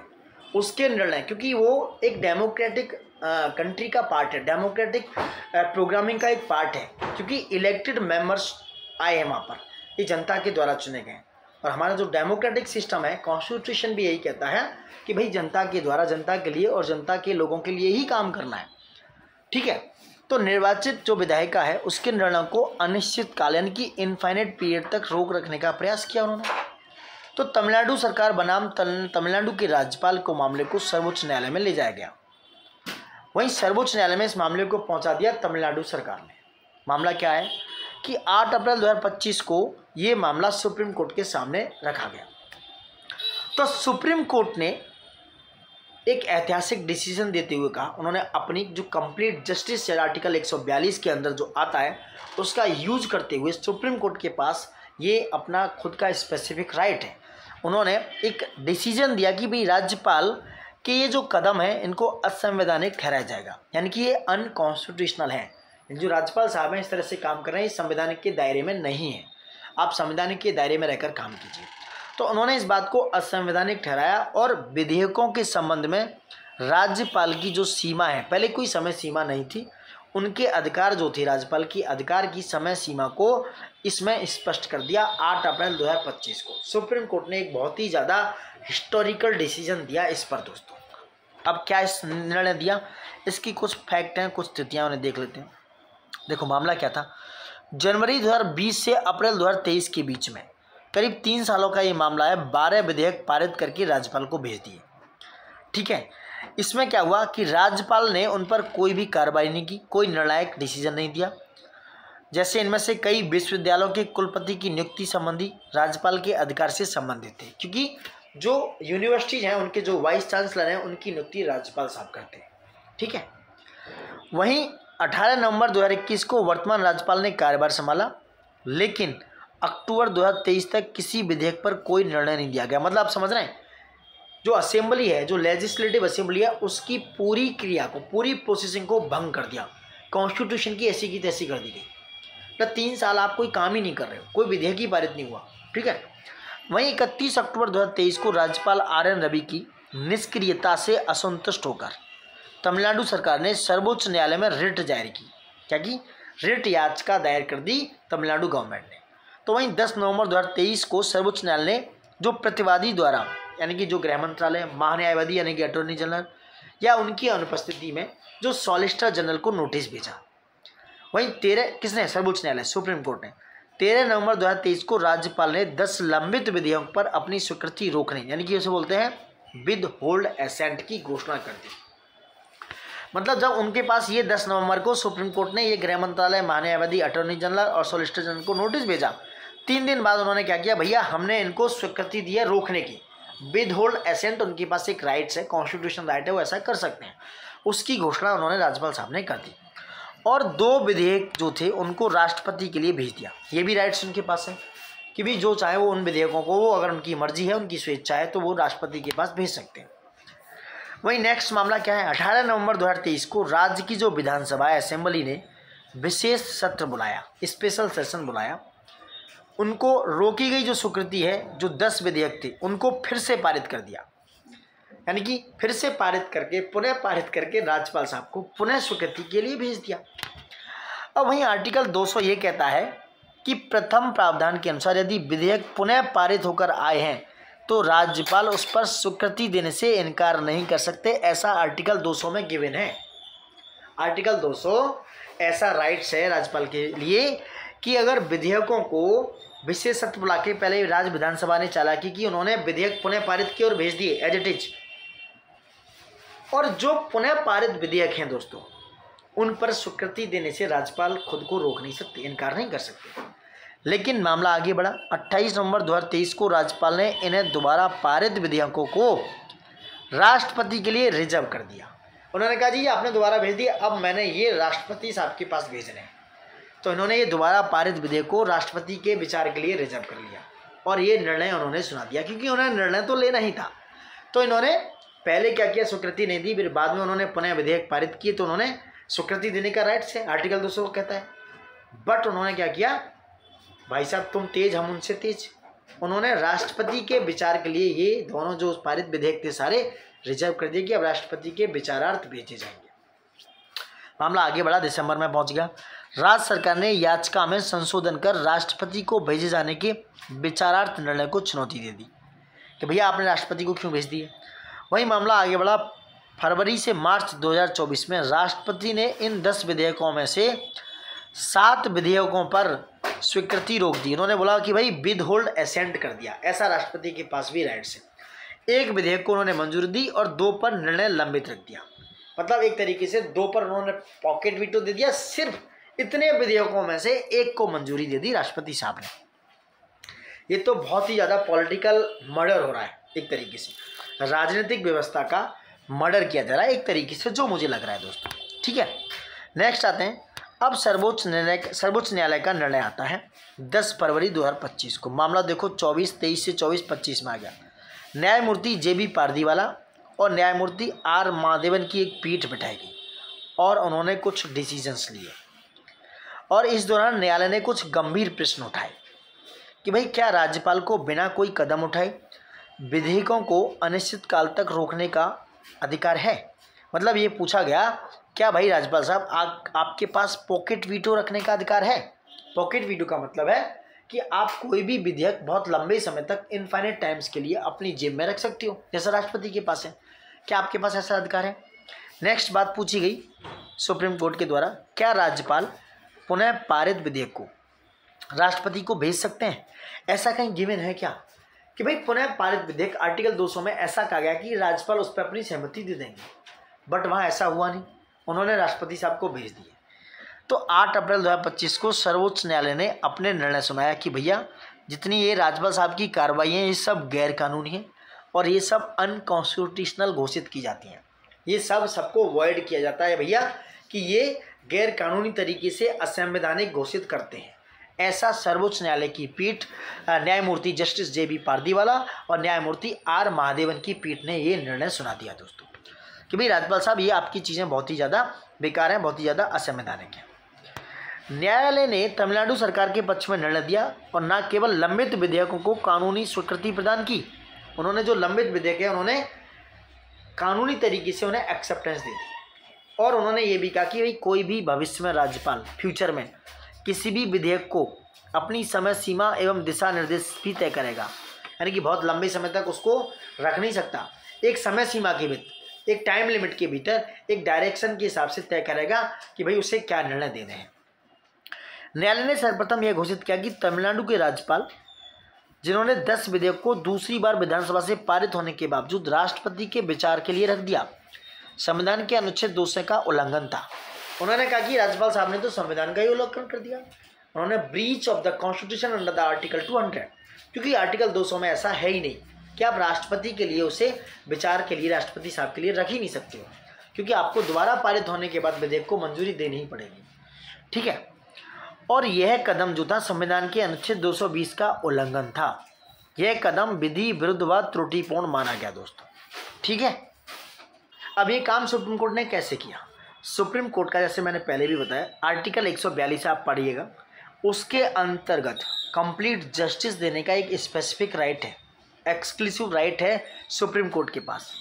उसके निर्णय, क्योंकि वो एक डेमोक्रेटिक कंट्री का पार्ट है, डेमोक्रेटिक प्रोग्रामिंग का एक पार्ट है, क्योंकि इलेक्टेड मेंबर्स आए हैं वहाँ पर, ये जनता के द्वारा चुने गए। और हमारा जो डेमोक्रेटिक सिस्टम है, कॉन्स्टिट्यूशन भी यही कहता है कि भाई जनता के द्वारा, जनता के लिए और जनता के लोगों के लिए ही काम करना है। ठीक है, तो निर्वाचित जो विधायिका है उसके निर्णय को अनिश्चितकालीन की इनफाइनाइट पीरियड तक रोक रखने का प्रयास किया उन्होंने। तो तमिलनाडु सरकार बनाम तमिलनाडु के राज्यपाल को मामले को सर्वोच्च न्यायालय में ले जाया गया। वहीं सर्वोच्च न्यायालय में इस मामले को पहुंचा दिया तमिलनाडु सरकार ने। मामला क्या है कि 8 अप्रैल 2025 को ये मामला सुप्रीम कोर्ट के सामने रखा गया। तो सुप्रीम कोर्ट ने एक ऐतिहासिक डिसीजन देते हुए कहा, उन्होंने अपनी जो कंप्लीट जस्टिस आर्टिकल 142 के अंदर जो आता है उसका यूज करते हुए सुप्रीम कोर्ट के पास ये अपना खुद का स्पेसिफिक राइट है। उन्होंने एक डिसीजन दिया कि भाई राज्यपाल के ये जो कदम है इनको असंवैधानिक ठहराया जाएगा, यानी कि ये अनकॉन्स्टिट्यूशनल है। जो राज्यपाल साहब हैं इस तरह से काम कर रहे हैं, ये संवैधानिक के दायरे में नहीं है, आप संवैधानिक के दायरे में रहकर काम कीजिए। तो उन्होंने इस बात को असंवैधानिक ठहराया और विधेयकों के संबंध में राज्यपाल की जो सीमा है, पहले कोई समय सीमा नहीं थी, उनके अधिकार जो थे, राज्यपाल की अधिकार की समय सीमा को इसमें स्पष्ट कर दिया 8 अप्रैल 2025 को। सुप्रीम कोर्ट ने एक बहुत ही ज़्यादा हिस्टोरिकल डिसीजन दिया इस पर दोस्तों। अब क्या इस निर्णय दिया, इसकी कुछ फैक्ट हैं, कुछ स्थितियाँ उन्हें देख लेते हैं। देखो मामला क्या था, जनवरी 2020 से अप्रैल 2023 के बीच में करीब 3 सालों का ये मामला है। 12 विधेयक पारित करके राज्यपाल को भेज दिए। ठीक है, इसमें क्या हुआ कि राज्यपाल ने उन पर कोई भी कार्रवाई नहीं की, कोई निर्णायक डिसीजन नहीं दिया। जैसे इनमें से कई विश्वविद्यालयों के कुलपति की नियुक्ति संबंधी राज्यपाल के अधिकार से संबंधित थे, क्योंकि जो यूनिवर्सिटीज हैं उनके जो वाइस चांसलर हैं उनकी नियुक्ति राज्यपाल साहब करते हैं। ठीक है, वहीं 18 नवंबर 2021 को वर्तमान राज्यपाल ने कार्यभार संभाला, लेकिन अक्टूबर 2023 तक किसी विधेयक पर कोई निर्णय नहीं दिया गया। मतलब आप समझ रहे हैं, जो असेंबली है, जो लेजिस्लेटिव असेंबली है, उसकी पूरी क्रिया को, पूरी प्रोसेसिंग को भंग कर दिया, कॉन्स्टिट्यूशन की ऐसी की तैसी कर दी गई। तो 3 साल आप कोई काम ही नहीं कर रहे हो, कोई विधेयक ही पारित नहीं हुआ। ठीक है, वहीं 31 अक्टूबर 2023 को राज्यपाल RN रवि की निष्क्रियता से असंतुष्ट होकर तमिलनाडु सरकार ने सर्वोच्च न्यायालय में रिट जारी की। क्या की, रिट याचिका दायर कर दी तमिलनाडु गवर्नमेंट ने। तो वहीं 10 नवंबर 2023 को सर्वोच्च न्यायालय ने जो प्रतिवादी द्वारा, यानी कि जो गृह मंत्रालय, महान्यायवादी यानी कि अटॉर्नी जनरल या उनकी अनुपस्थिति में जो सॉलिसिटर जनरल को नोटिस भेजा, वहीं 13 किसने, सर्वोच्च न्यायालय, सुप्रीम कोर्ट ने 13 नवंबर 2023 को राज्यपाल ने 10 लंबित विधेयकों पर अपनी स्वीकृति रोकने, यानी कि उसे बोलते हैं विद होल्ड एसेंट की घोषणा कर दी। मतलब जब उनके पास ये 10 नवंबर को सुप्रीम कोर्ट ने ये गृह मंत्रालय, महान्यायवादी, अटॉर्नी जनरल और सॉलिसिटर जनरल को नोटिस भेजा, 3 दिन बाद उन्होंने क्या किया, भैया हमने इनको स्वीकृति दी है रोकने की, विद होल्ड एसेंट, उनके पास एक राइट्स है, कॉन्स्टिट्यूशन राइट है, वो ऐसा कर सकते हैं, उसकी घोषणा उन्होंने राज्यपाल साहब ने कर दी। और 2 विधेयक जो थे उनको राष्ट्रपति के लिए भेज दिया। ये भी राइट्स उनके पास है कि भी जो चाहे वो उन विधेयकों को, वो अगर उनकी मर्जी है, उनकी स्वेच्छा है, तो वो राष्ट्रपति के पास भेज सकते हैं। वहीं नेक्स्ट मामला क्या है, 18 नवंबर 2023 को राज्य की जो विधानसभा असेंबली ने विशेष सत्र बुलाया, स्पेशल सेशन बुलाया, उनको रोकी गई जो स्वीकृति है, जो 10 विधेयक थे उनको फिर से पारित कर दिया, यानी कि फिर से पारित करके, पुनः पारित करके राज्यपाल साहब को पुनः स्वीकृति के लिए भेज दिया। अब वहीं आर्टिकल 200 ये कहता है कि प्रथम प्रावधान के अनुसार यदि विधेयक पुनः पारित होकर आए हैं तो राज्यपाल उस पर स्वीकृति देने से इनकार नहीं कर सकते, ऐसा आर्टिकल 200 में गिवन है। आर्टिकल 200 ऐसा राइट्स है राज्यपाल के लिए कि अगर विधेयकों को विशेष सत्र बुला के, पहले राज्य विधानसभा ने चालाकी की, उन्होंने विधेयक पुनः पारित किए और भेज दिए एज इट इज, और जो पुनः पारित विधेयक हैं दोस्तों, उन पर स्वीकृति देने से राज्यपाल खुद को रोक नहीं सकते, इनकार नहीं कर सकते। लेकिन मामला आगे बढ़ा। 28 नवंबर 2023 को राज्यपाल ने इन्हें दोबारा पारित विधेयकों को राष्ट्रपति के लिए रिजर्व कर दिया। उन्होंने कहा जी ये आपने दोबारा भेज दिया, अब मैंने ये राष्ट्रपति साहब के पास भेजने हैं। तो इन्होंने ये दोबारा पारित विधेयक को राष्ट्रपति के विचार के लिए रिजर्व कर लिया और ये निर्णय उन्होंने सुना दिया, क्योंकि उन्हें निर्णय तो लेना ही था। तो इन्होंने पहले क्या किया, स्वीकृति नहीं दी, फिर बाद में उन्होंने पुनः विधेयक पारित किए तो उन्होंने स्वीकृति देने का राइट्स है, आर्टिकल 200 कहता है। बट उन्होंने क्या किया, भाई साहब तुम तेज हम उनसे तेज, उन्होंने राष्ट्रपति के विचार के लिए ये दोनों जो पारित विधेयक थे सारे रिजर्व कर दिए कि अब राष्ट्रपति के विचारार्थ भेजे जाएंगे। मामला आगे बढ़ा, दिसंबर में पहुंच गया। राज्य सरकार ने याचिका में संशोधन कर राष्ट्रपति को भेजे जाने के विचारार्थ निर्णय को चुनौती दे दी कि भैया आपने राष्ट्रपति को क्यों भेज दिए। वही मामला आगे बढ़ा, फरवरी से मार्च 2024 में राष्ट्रपति ने इन 10 विधेयकों में से 7 विधेयकों पर स्वीकृति रोक दी। उन्होंने बोला कि भाई विद होल्ड एसेंट कर दिया, ऐसा राष्ट्रपति के पास भी राइट्स है। 1 विधेयक को उन्होंने मंजूरी दी और 2 पर निर्णय लंबित रख दिया। मतलब एक तरीके से 2 पर उन्होंने पॉकेट वीटो दे दिया, सिर्फ इतने विधेयकों में से 1 को मंजूरी दे दी राष्ट्रपति साहब ने। ये तो बहुत ही ज़्यादा पॉलिटिकल मर्डर हो रहा है, एक तरीके से राजनीतिक व्यवस्था का मर्डर किया जा रहा है एक तरीके से, जो मुझे लग रहा है दोस्तों। ठीक है, नेक्स्ट आते हैं। अब सर्वोच्च न्यायालय का निर्णय आता है 10 फरवरी 2025 को। मामला देखो 23 से 24-25 में आ गया। न्यायमूर्ति JB पारदीवाला और न्यायमूर्ति R महादेवन की एक पीठ बिठाई गई और उन्होंने कुछ डिसीजंस लिए और इस दौरान न्यायालय ने कुछ गंभीर प्रश्न उठाए कि भाई क्या राज्यपाल को बिना कोई कदम उठाए विधेयकों को अनिश्चित काल तक रोकने का अधिकार है। मतलब ये पूछा गया, क्या भाई राज्यपाल साहब आपके पास पॉकेट वीटो रखने का अधिकार है। पॉकेट वीटो का मतलब है कि आप कोई भी विधेयक बहुत लंबे समय तक इनफाइनाइट टाइम्स के लिए अपनी जेब में रख सकते हो, जैसा राष्ट्रपति के पास है। क्या आपके पास ऐसा अधिकार है। नेक्स्ट बात पूछी गई सुप्रीम कोर्ट के द्वारा, क्या राज्यपाल पुनः पारित विधेयक को राष्ट्रपति को भेज सकते हैं। ऐसा कहीं गिवन है क्या कि भाई पुनः पारित विधेयक आर्टिकल 200 में ऐसा कहा गया कि राज्यपाल उस पर अपनी सहमति दे देंगे, बट वहाँ ऐसा हुआ नहीं, उन्होंने राष्ट्रपति साहब को भेज दिए। तो 8 अप्रैल 2025 को सर्वोच्च न्यायालय ने अपने निर्णय सुनाया कि भैया जितनी ये राज्यपाल साहब की कार्रवाई है ये सब गैर कानूनी है और ये सब अनकॉन्स्टिट्यूशनल घोषित की जाती हैं। ये सब सबको वॉइड किया जाता है भैया कि ये गैर कानूनी तरीके से असंवैधानिक घोषित करते हैं। ऐसा सर्वोच्च न्यायालय की पीठ न्यायमूर्ति जस्टिस JB पारदीवाला और न्यायमूर्ति R महादेवन की पीठ ने ये निर्णय सुना दिया दोस्तों कि भाई राज्यपाल साहब ये आपकी चीज़ें बहुत ही ज़्यादा बेकार हैं, बहुत ही ज़्यादा असंवैधानिक हैं। न्यायालय ने तमिलनाडु सरकार के पक्ष में निर्णय दिया और न केवल लंबित विधेयकों को कानूनी स्वीकृति प्रदान की, उन्होंने जो लंबित विधेयक है उन्होंने कानूनी तरीके से उन्हें एक्सेप्टेंस दे दी और उन्होंने ये भी कहा कि भाई कोई भी भविष्य में राज्यपाल फ्यूचर में किसी भी विधेयक को अपनी समय सीमा एवं दिशा निर्देश भी तय करेगा, यानी कि बहुत लंबे समय तक उसको रख नहीं सकता, एक समय सीमा के भीतर, एक टाइम लिमिट के भीतर, एक डायरेक्शन के हिसाब से तय करेगा कि भाई उसे क्या निर्णय देने हैं। न्यायालय ने सर्वप्रथम यह घोषित किया कि तमिलनाडु के राज्यपाल जिन्होंने 10 विधेयक को दूसरी बार विधानसभा से पारित होने के बावजूद राष्ट्रपति के विचार के लिए रख दिया, संविधान के अनुच्छेद 200 का उल्लंघन था। उन्होंने कहा कि राज्यपाल साहब ने तो संविधान का ही उल्लंघन कर दिया, उन्होंने breach of the constitution under the article 200, क्योंकि आर्टिकल 200 में ऐसा है ही नहीं कि आप राष्ट्रपति के लिए उसे विचार के लिए राष्ट्रपति साहब के लिए रख ही नहीं सकते हो, क्योंकि आपको दोबारा पारित होने के बाद विधेयक को मंजूरी देनी ही पड़ेगी। ठीक है, और यह कदम जो था संविधान के अनुच्छेद 220 का उल्लंघन था। यह कदम विधि विरुद्ध व त्रुटिपूर्ण माना गया दोस्तों। ठीक है, अब ये काम सुप्रीम कोर्ट ने कैसे किया। सुप्रीम कोर्ट का जैसे मैंने पहले भी बताया आर्टिकल 142 आप पढ़िएगा, उसके अंतर्गत कंप्लीट जस्टिस देने का एक स्पेसिफिक राइट है, एक्सक्लूसिव राइट है सुप्रीम कोर्ट के पास।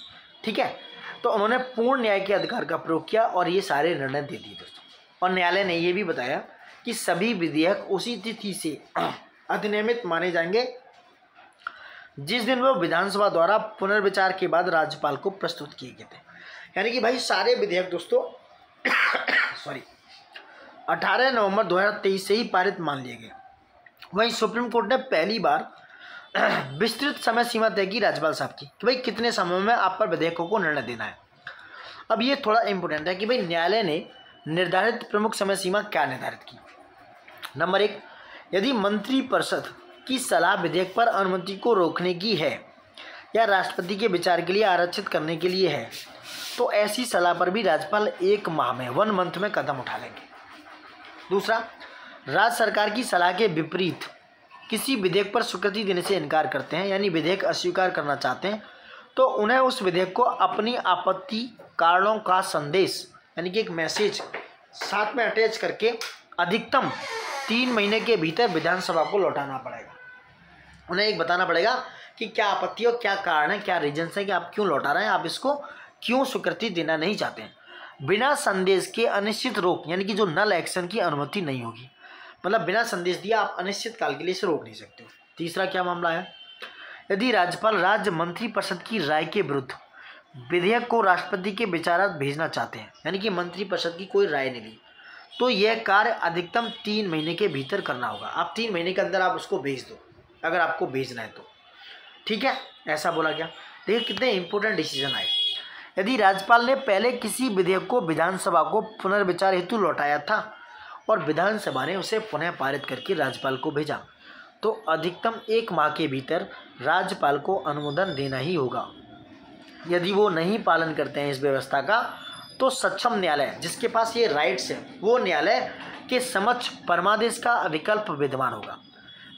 ठीक है, तो उन्होंने पूर्ण न्याय के अधिकार का प्रयोग किया और ये सारे निर्णय दे दिए दोस्तों। और न्यायालय ने ये भी बताया कि सभी विधेयक उसी तिथि से अधिनियमित माने जाएंगे जिस दिन वो विधानसभा द्वारा पुनर्विचार के बाद राज्यपाल को प्रस्तुत किए गए थे। यानी कि भाई सारे विधेयक दोस्तों 18 नवंबर 2023 से ही पारित मान लिए गए। वहीं सुप्रीम कोर्ट ने पहली बार विस्तृत समय सीमा तय की राज्यपाल साहब की कि भाई कितने समय में आप पर विधेयकों को निर्णय देना है। अब ये थोड़ा इंपॉर्टेंट है कि भाई न्यायालय ने निर्धारित प्रमुख समय सीमा क्या निर्धारित की। नंबर 1, यदि मंत्रिपरिषद की सलाह विधेयक पर अनुमति को रोकने की है या राष्ट्रपति के विचार के लिए आरक्षित करने के लिए है तो ऐसी सलाह पर भी राज्यपाल 1 माह में 1 मंथ में कदम उठा लेंगे। दूसरा, राज्य सरकार की सलाह के विपरीत किसी विधेयक पर स्वीकृति देने से इनकार करते हैं, यानी विधेयक अस्वीकार करना चाहते हैं, तो उन्हें उस विधेयक को अपनी आपत्ति कारणों का संदेश यानी कि एक मैसेज साथ में अटैच करके अधिकतम 3 महीने के भीतर विधानसभा को लौटाना पड़ेगा। उन्हें एक बताना पड़ेगा कि क्या आपत्ति और क्या कारण है, क्या रीजन्स है कि आप क्यों लौटा रहे हैं, आप इसको क्यों स्वीकृति देना नहीं चाहते हैं। बिना संदेश के अनिश्चित रोक यानी कि जो नल एक्शन की अनुमति नहीं होगी, मतलब बिना संदेश दिया आप अनिश्चित काल के लिए इसे रोक नहीं सकते हो। तीसरा क्या मामला है, यदि राज्यपाल राज्य मंत्रिपरिषद की राय के विरुद्ध विधेयक को राष्ट्रपति के विचारार्थ भेजना चाहते हैं, यानी कि मंत्रिपरिषद की कोई राय नहीं ली, तो यह कार्य अधिकतम 3 महीने के भीतर करना होगा। आप 3 महीने के अंदर आप उसको भेज दो, अगर आपको भेजना है तो, ठीक है, ऐसा बोला गया। देखिए कितने इंपॉर्टेंट डिसीजन आए। यदि राज्यपाल ने पहले किसी विधेयक को विधानसभा को पुनर्विचार हेतु लौटाया था और विधानसभा ने उसे पुनः पारित करके राज्यपाल को भेजा, तो अधिकतम 1 माह के भीतर राज्यपाल को अनुमोदन देना ही होगा। यदि वो नहीं पालन करते हैं इस व्यवस्था का, तो सक्षम न्यायालय जिसके पास ये राइट्स है, वो न्यायालय के समक्ष परमादेश का विकल्प विद्यमान होगा।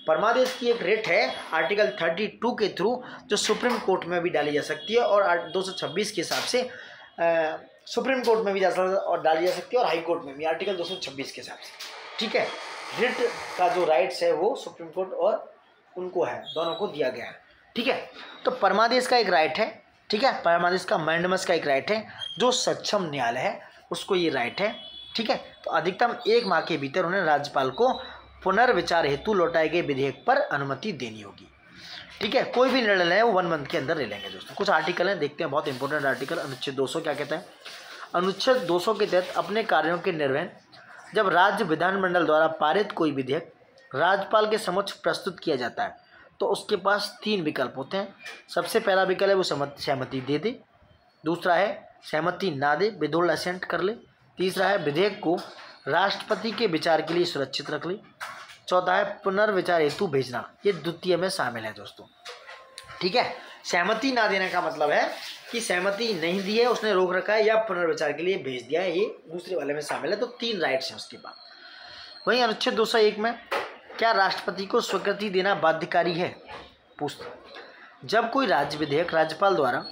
परमादेश की एक रेट है आर्टिकल 32 के थ्रू, जो सुप्रीम कोर्ट में भी डाली जा सकती है और 226 के हिसाब से सुप्रीम कोर्ट में भी डाली जा सकती है और हाई कोर्ट में भी आर्टिकल 226 के हिसाब से, ठीक है। रिट का जो राइट्स है वो सुप्रीम कोर्ट और उनको है, दोनों को दिया गया है, ठीक है। तो परमादेश का एक राइट है, ठीक है, परमादेश का मैंडमस का एक राइट है, जो सक्षम न्यायालय है उसको ये राइट है, ठीक है। तो अधिकतम 1 माह के भीतर उन्हें राज्यपाल को पुनर्विचार हेतु लौटाए गए विधेयक पर अनुमति देनी होगी, ठीक है। कोई भी निर्णय है वो 1 मंथ के अंदर ले लेंगे दोस्तों। कुछ आर्टिकल हैं, देखते हैं, बहुत इंपॉर्टेंट आर्टिकल। अनुच्छेद 200 क्या कहता है। अनुच्छेद 200 के तहत अपने कार्यों के निर्वहन जब राज्य विधानमंडल द्वारा पारित कोई विधेयक राज्यपाल के समक्ष प्रस्तुत किया जाता है, तो उसके पास 3 विकल्प होते हैं। सबसे पहला विकल्प है वो सहमति दे दे, दूसरा है सहमति ना दे, विदहोल्ड असेंट कर ले, तीसरा है विधेयक को राष्ट्रपति के विचार के लिए सुरक्षित रख ले, चौथा है पुनर्विचार हेतु भेजना। ये द्वितीय में शामिल है दोस्तों, ठीक है। सहमति ना देने का मतलब है कि सहमति नहीं दी है, उसने रोक रखा है, या पुनर्विचार के लिए भेज दिया है, ये दूसरे वाले में शामिल है। तो 3 राइट्स हैं उसके बाद। वहीं अनुच्छेद 201 में क्या राष्ट्रपति को स्वीकृति देना बाध्यकारी है, पूछते। जब कोई राज्य विधेयक राज्यपाल द्वारा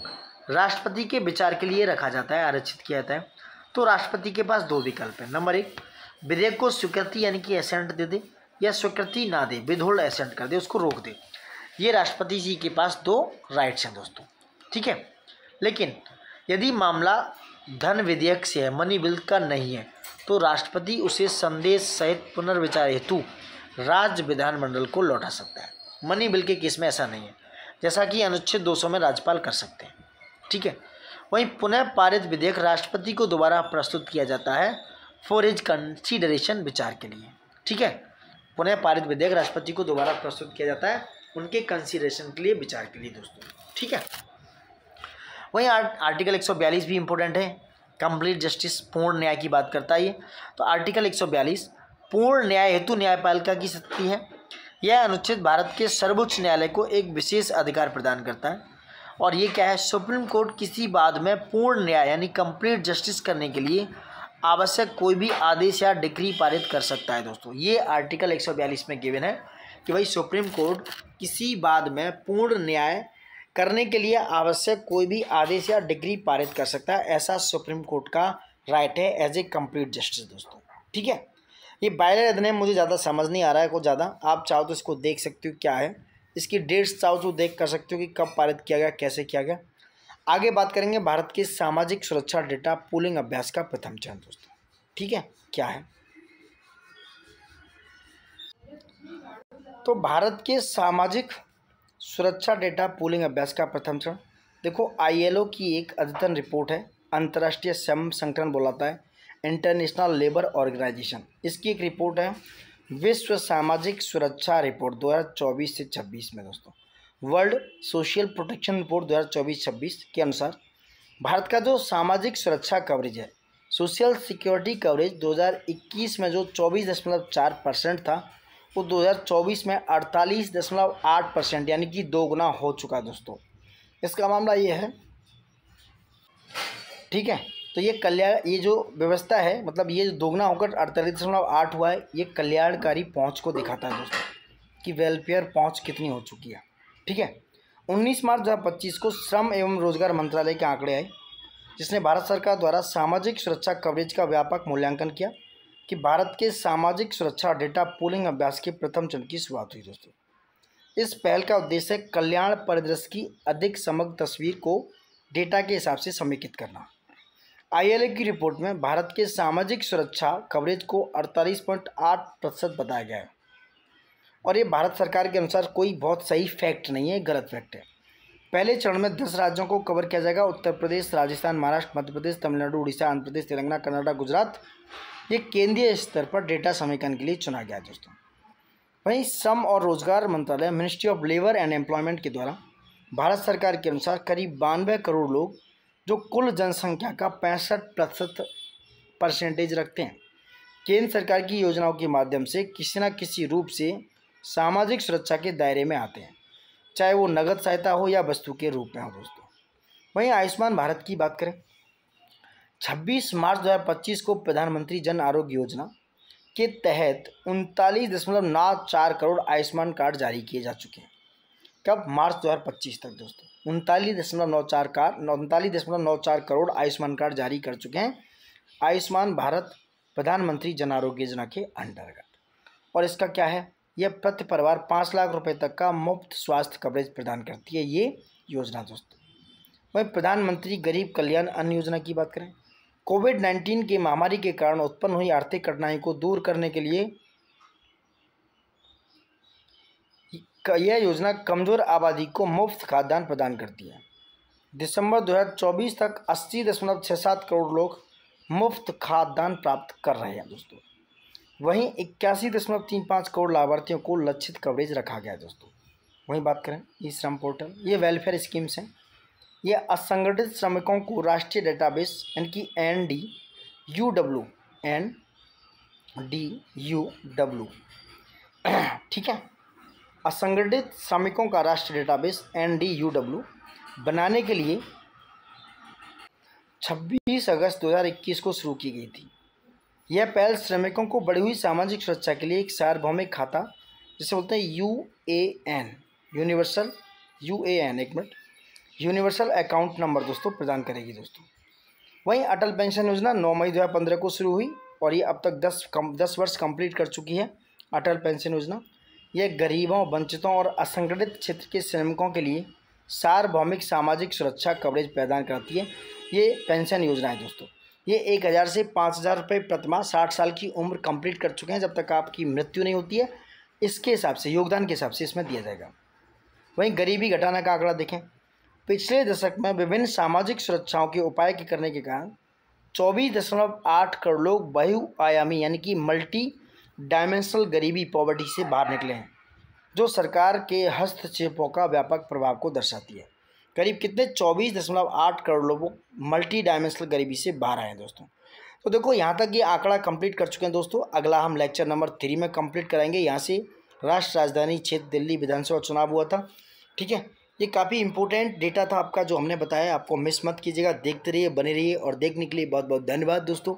राष्ट्रपति के विचार के लिए रखा जाता है, आरक्षित किया जाता है, तो राष्ट्रपति के पास 2 विकल्प हैं। नंबर 1, विधेयक को स्वीकृति यानी कि एसेंट दे दे, या स्वीकृति ना दे, विदहोल्ड एसेंट कर दे, उसको रोक दे। ये राष्ट्रपति जी के पास 2 राइट्स हैं दोस्तों, ठीक है। लेकिन यदि मामला धन विधेयक से है, मनी बिल का नहीं है, तो राष्ट्रपति उसे संदेश सहित पुनर्विचार हेतु राज्य विधानमंडल को लौटा सकता है। मनी बिल के केस में ऐसा नहीं है, जैसा कि अनुच्छेद 200 में राज्यपाल कर सकते हैं, ठीक है। वहीं पुनः पारित विधेयक राष्ट्रपति को दोबारा प्रस्तुत किया जाता है फॉर हिज कंसीडरेशन, विचार के लिए, ठीक है। पुनः पारित विधेयक राष्ट्रपति को दोबारा प्रस्तुत किया जाता है उनके कंसीडरेशन के लिए, विचार के लिए दोस्तों, ठीक है। वहीं आर्टिकल 142 भी इम्पोर्टेंट है, कंप्लीट जस्टिस, पूर्ण न्याय की बात करता है ये। तो आर्टिकल 142 पूर्ण न्याय हेतु न्यायपालिका की शक्ति है। यह अनुच्छेद भारत के सर्वोच्च न्यायालय को एक विशेष अधिकार प्रदान करता है, और ये क्या है, सुप्रीम कोर्ट किसी बाद में पूर्ण न्याय यानी कंप्लीट जस्टिस करने के लिए आवश्यक कोई भी आदेश या डिक्री पारित कर सकता है दोस्तों। ये आर्टिकल 142 में गिवन है कि भाई सुप्रीम कोर्ट किसी बाद में पूर्ण न्याय करने के लिए आवश्यक कोई भी आदेश या डिक्री पारित कर सकता है, ऐसा सुप्रीम कोर्ट का राइट है एज ए कंप्लीट जस्टिस दोस्तों, ठीक है। ये बायलर अधिनियम मुझे ज़्यादा समझ नहीं आ रहा है, कुछ ज़्यादा, आप चाहो तो इसको देख सकते हो क्या है, इसकी डेट्स चाहो तो देख कर सकते हो कि कब पारित किया गया, कैसे किया गया। आगे बात करेंगे भारत के सामाजिक सुरक्षा डेटा पूलिंग अभ्यास का प्रथम चरण दोस्तों, ठीक है, क्या है। तो भारत के सामाजिक सुरक्षा डेटा पूलिंग अभ्यास का प्रथम चरण, देखो ILO की एक अद्यतन रिपोर्ट है, अंतर्राष्ट्रीय श्रम संगठन बुलाता है, इंटरनेशनल लेबर ऑर्गेनाइजेशन, इसकी एक रिपोर्ट है विश्व सामाजिक सुरक्षा रिपोर्ट 2024 से 26 में दोस्तों। वर्ल्ड सोशल प्रोटेक्शन रिपोर्ट 2024-26 के अनुसार भारत का जो सामाजिक सुरक्षा कवरेज है, सोशल सिक्योरिटी कवरेज 2021 में जो 24.4% था, वो 2024 में 48.8% यानी कि 2 गुना हो चुका दोस्तों। इसका मामला ये है, ठीक है। तो ये जो व्यवस्था है, मतलब ये जो 2 गुना होकर 48.8 हुआ है, ये कल्याणकारी पहुंच को दिखाता है दोस्तों कि वेलफेयर पहुंच कितनी हो चुकी है, ठीक है। 19 मार्च 2025 को श्रम एवं रोजगार मंत्रालय के आंकड़े आए, जिसने भारत सरकार द्वारा सामाजिक सुरक्षा कवरेज का व्यापक मूल्यांकन किया कि भारत के सामाजिक सुरक्षा डेटा पूलिंग अभ्यास के प्रथम चरण की शुरुआत हुई दोस्तों। इस पहल का उद्देश्य है कल्याण परिदृश्य की अधिक समग्र तस्वीर को डेटा के हिसाब से समेकित करना। ILA की रिपोर्ट में भारत के सामाजिक सुरक्षा कवरेज को 48.8% बताया गया है, और ये भारत सरकार के अनुसार कोई बहुत सही फैक्ट नहीं है, गलत फैक्ट है। पहले चरण में 10 राज्यों को कवर किया जाएगा। उत्तर प्रदेश, राजस्थान, महाराष्ट्र, मध्य प्रदेश, तमिलनाडु, उड़ीसा, आंध्र प्रदेश, तेलंगाना, कर्नाटक, गुजरात। ये केंद्रीय स्तर पर डेटा समेकन के लिए चुना गया दोस्तों। वहीं श्रम और रोजगार मंत्रालय, ministry of labour and employment के द्वारा भारत सरकार के अनुसार करीब 92 करोड़ लोग, जो कुल जनसंख्या का 65% रखते हैं, केंद्र सरकार की योजनाओं के माध्यम से किसी न किसी रूप से सामाजिक सुरक्षा के दायरे में आते हैं, चाहे वो नगद सहायता हो या वस्तु के रूप में हो दोस्तों। वहीं आयुष्मान भारत की बात करें, 26 मार्च 2025 को प्रधानमंत्री जन आरोग्य योजना के तहत 39.94 करोड़ आयुष्मान कार्ड जारी किए जा चुके हैं। कब? मार्च 2025 तक दोस्तों 39.94 करोड़ आयुष्मान कार्ड जारी कर चुके हैं आयुष्मान भारत प्रधानमंत्री जन आरोग्य योजना के अंतर्गत। और इसका क्या है, यह प्रति परिवार 5 लाख रुपए तक का मुफ्त स्वास्थ्य कवरेज प्रदान करती है ये योजना दोस्तों। वहीं प्रधानमंत्री गरीब कल्याण अन्न योजना की बात करें, कोविड-19 की महामारी के कारण उत्पन्न हुई आर्थिक कठिनाई को दूर करने के लिए यह योजना कमजोर आबादी को मुफ्त खाद्यान्न प्रदान करती है। दिसंबर 2024 तक 80.67 करोड़ लोग मुफ्त खाद्यान्न प्राप्त कर रहे हैं दोस्तों। वहीं 81.35 करोड़ लाभार्थियों को लक्षित कवरेज रखा गया है दोस्तों। वहीं बात करें ई श्रम पोर्टल, ये वेलफेयर स्कीम्स हैं। ये असंगठित श्रमिकों को राष्ट्रीय डेटाबेस यानी कि NDUW ठीक है, असंगठित श्रमिकों का राष्ट्रीय डेटाबेस NDUW बनाने के लिए 26 अगस्त 2021 को शुरू की गई थी। यह पहल श्रमिकों को बढ़ी हुई सामाजिक सुरक्षा के लिए एक सार्वभौमिक खाता, जिसे बोलते हैं यूनिवर्सल अकाउंट नंबर दोस्तों, प्रदान करेगी दोस्तों। वहीं अटल पेंशन योजना 9 मई 2015 को शुरू हुई और ये अब तक 10 वर्ष कंप्लीट कर चुकी है। अटल पेंशन योजना यह गरीबों, वंचितों और असंगठित क्षेत्र के श्रमिकों के लिए सार्वभौमिक सामाजिक सुरक्षा कवरेज प्रदान करती है। ये पेंशन योजना है दोस्तों। ये 1000 से 5000 रुपये प्रतिमाह 60 साल की उम्र कंप्लीट कर चुके हैं, जब तक आपकी मृत्यु नहीं होती है, इसके हिसाब से, योगदान के हिसाब से इसमें दिया जाएगा। वहीं गरीबी घटाने का आंकड़ा देखें, पिछले दशक में विभिन्न सामाजिक सुरक्षाओं के उपाय के करने के कारण 24.8 करोड़ लोग बहुआयामी यानी कि मल्टी डायमेंशनल गरीबी पॉवर्टी से बाहर निकले हैं, जो सरकार के हस्तक्षेपों का व्यापक प्रभाव को दर्शाती है। करीब कितने 24.8 करोड़ लोग मल्टी डायमेंशनल गरीबी से बाहर आए हैं दोस्तों। तो देखो यहाँ तक ये आंकड़ा कंप्लीट कर चुके हैं दोस्तों। अगला हम लेक्चर नंबर 3 में कंप्लीट कराएंगे। यहाँ से राष्ट्र राजधानी क्षेत्र दिल्ली विधानसभा चुनाव हुआ था, ठीक है। ये काफ़ी इंपॉर्टेंट डेटा था आपका जो हमने बताया, आपको मिस मत कीजिएगा, देखते रहिए, बने रहिए। और देखने के लिए बहुत बहुत धन्यवाद दोस्तों।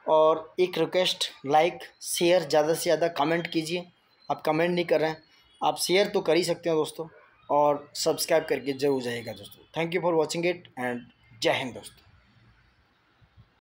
और एक रिक्वेस्ट, लाइक शेयर ज़्यादा से ज़्यादा कमेंट कीजिए। आप कमेंट नहीं कर रहे हैं, आप शेयर तो कर ही सकते हो दोस्तों, और सब्सक्राइब करके जरूर जाइएगा दोस्तों। Thank you for watching it and जय हिंद दोस्तों।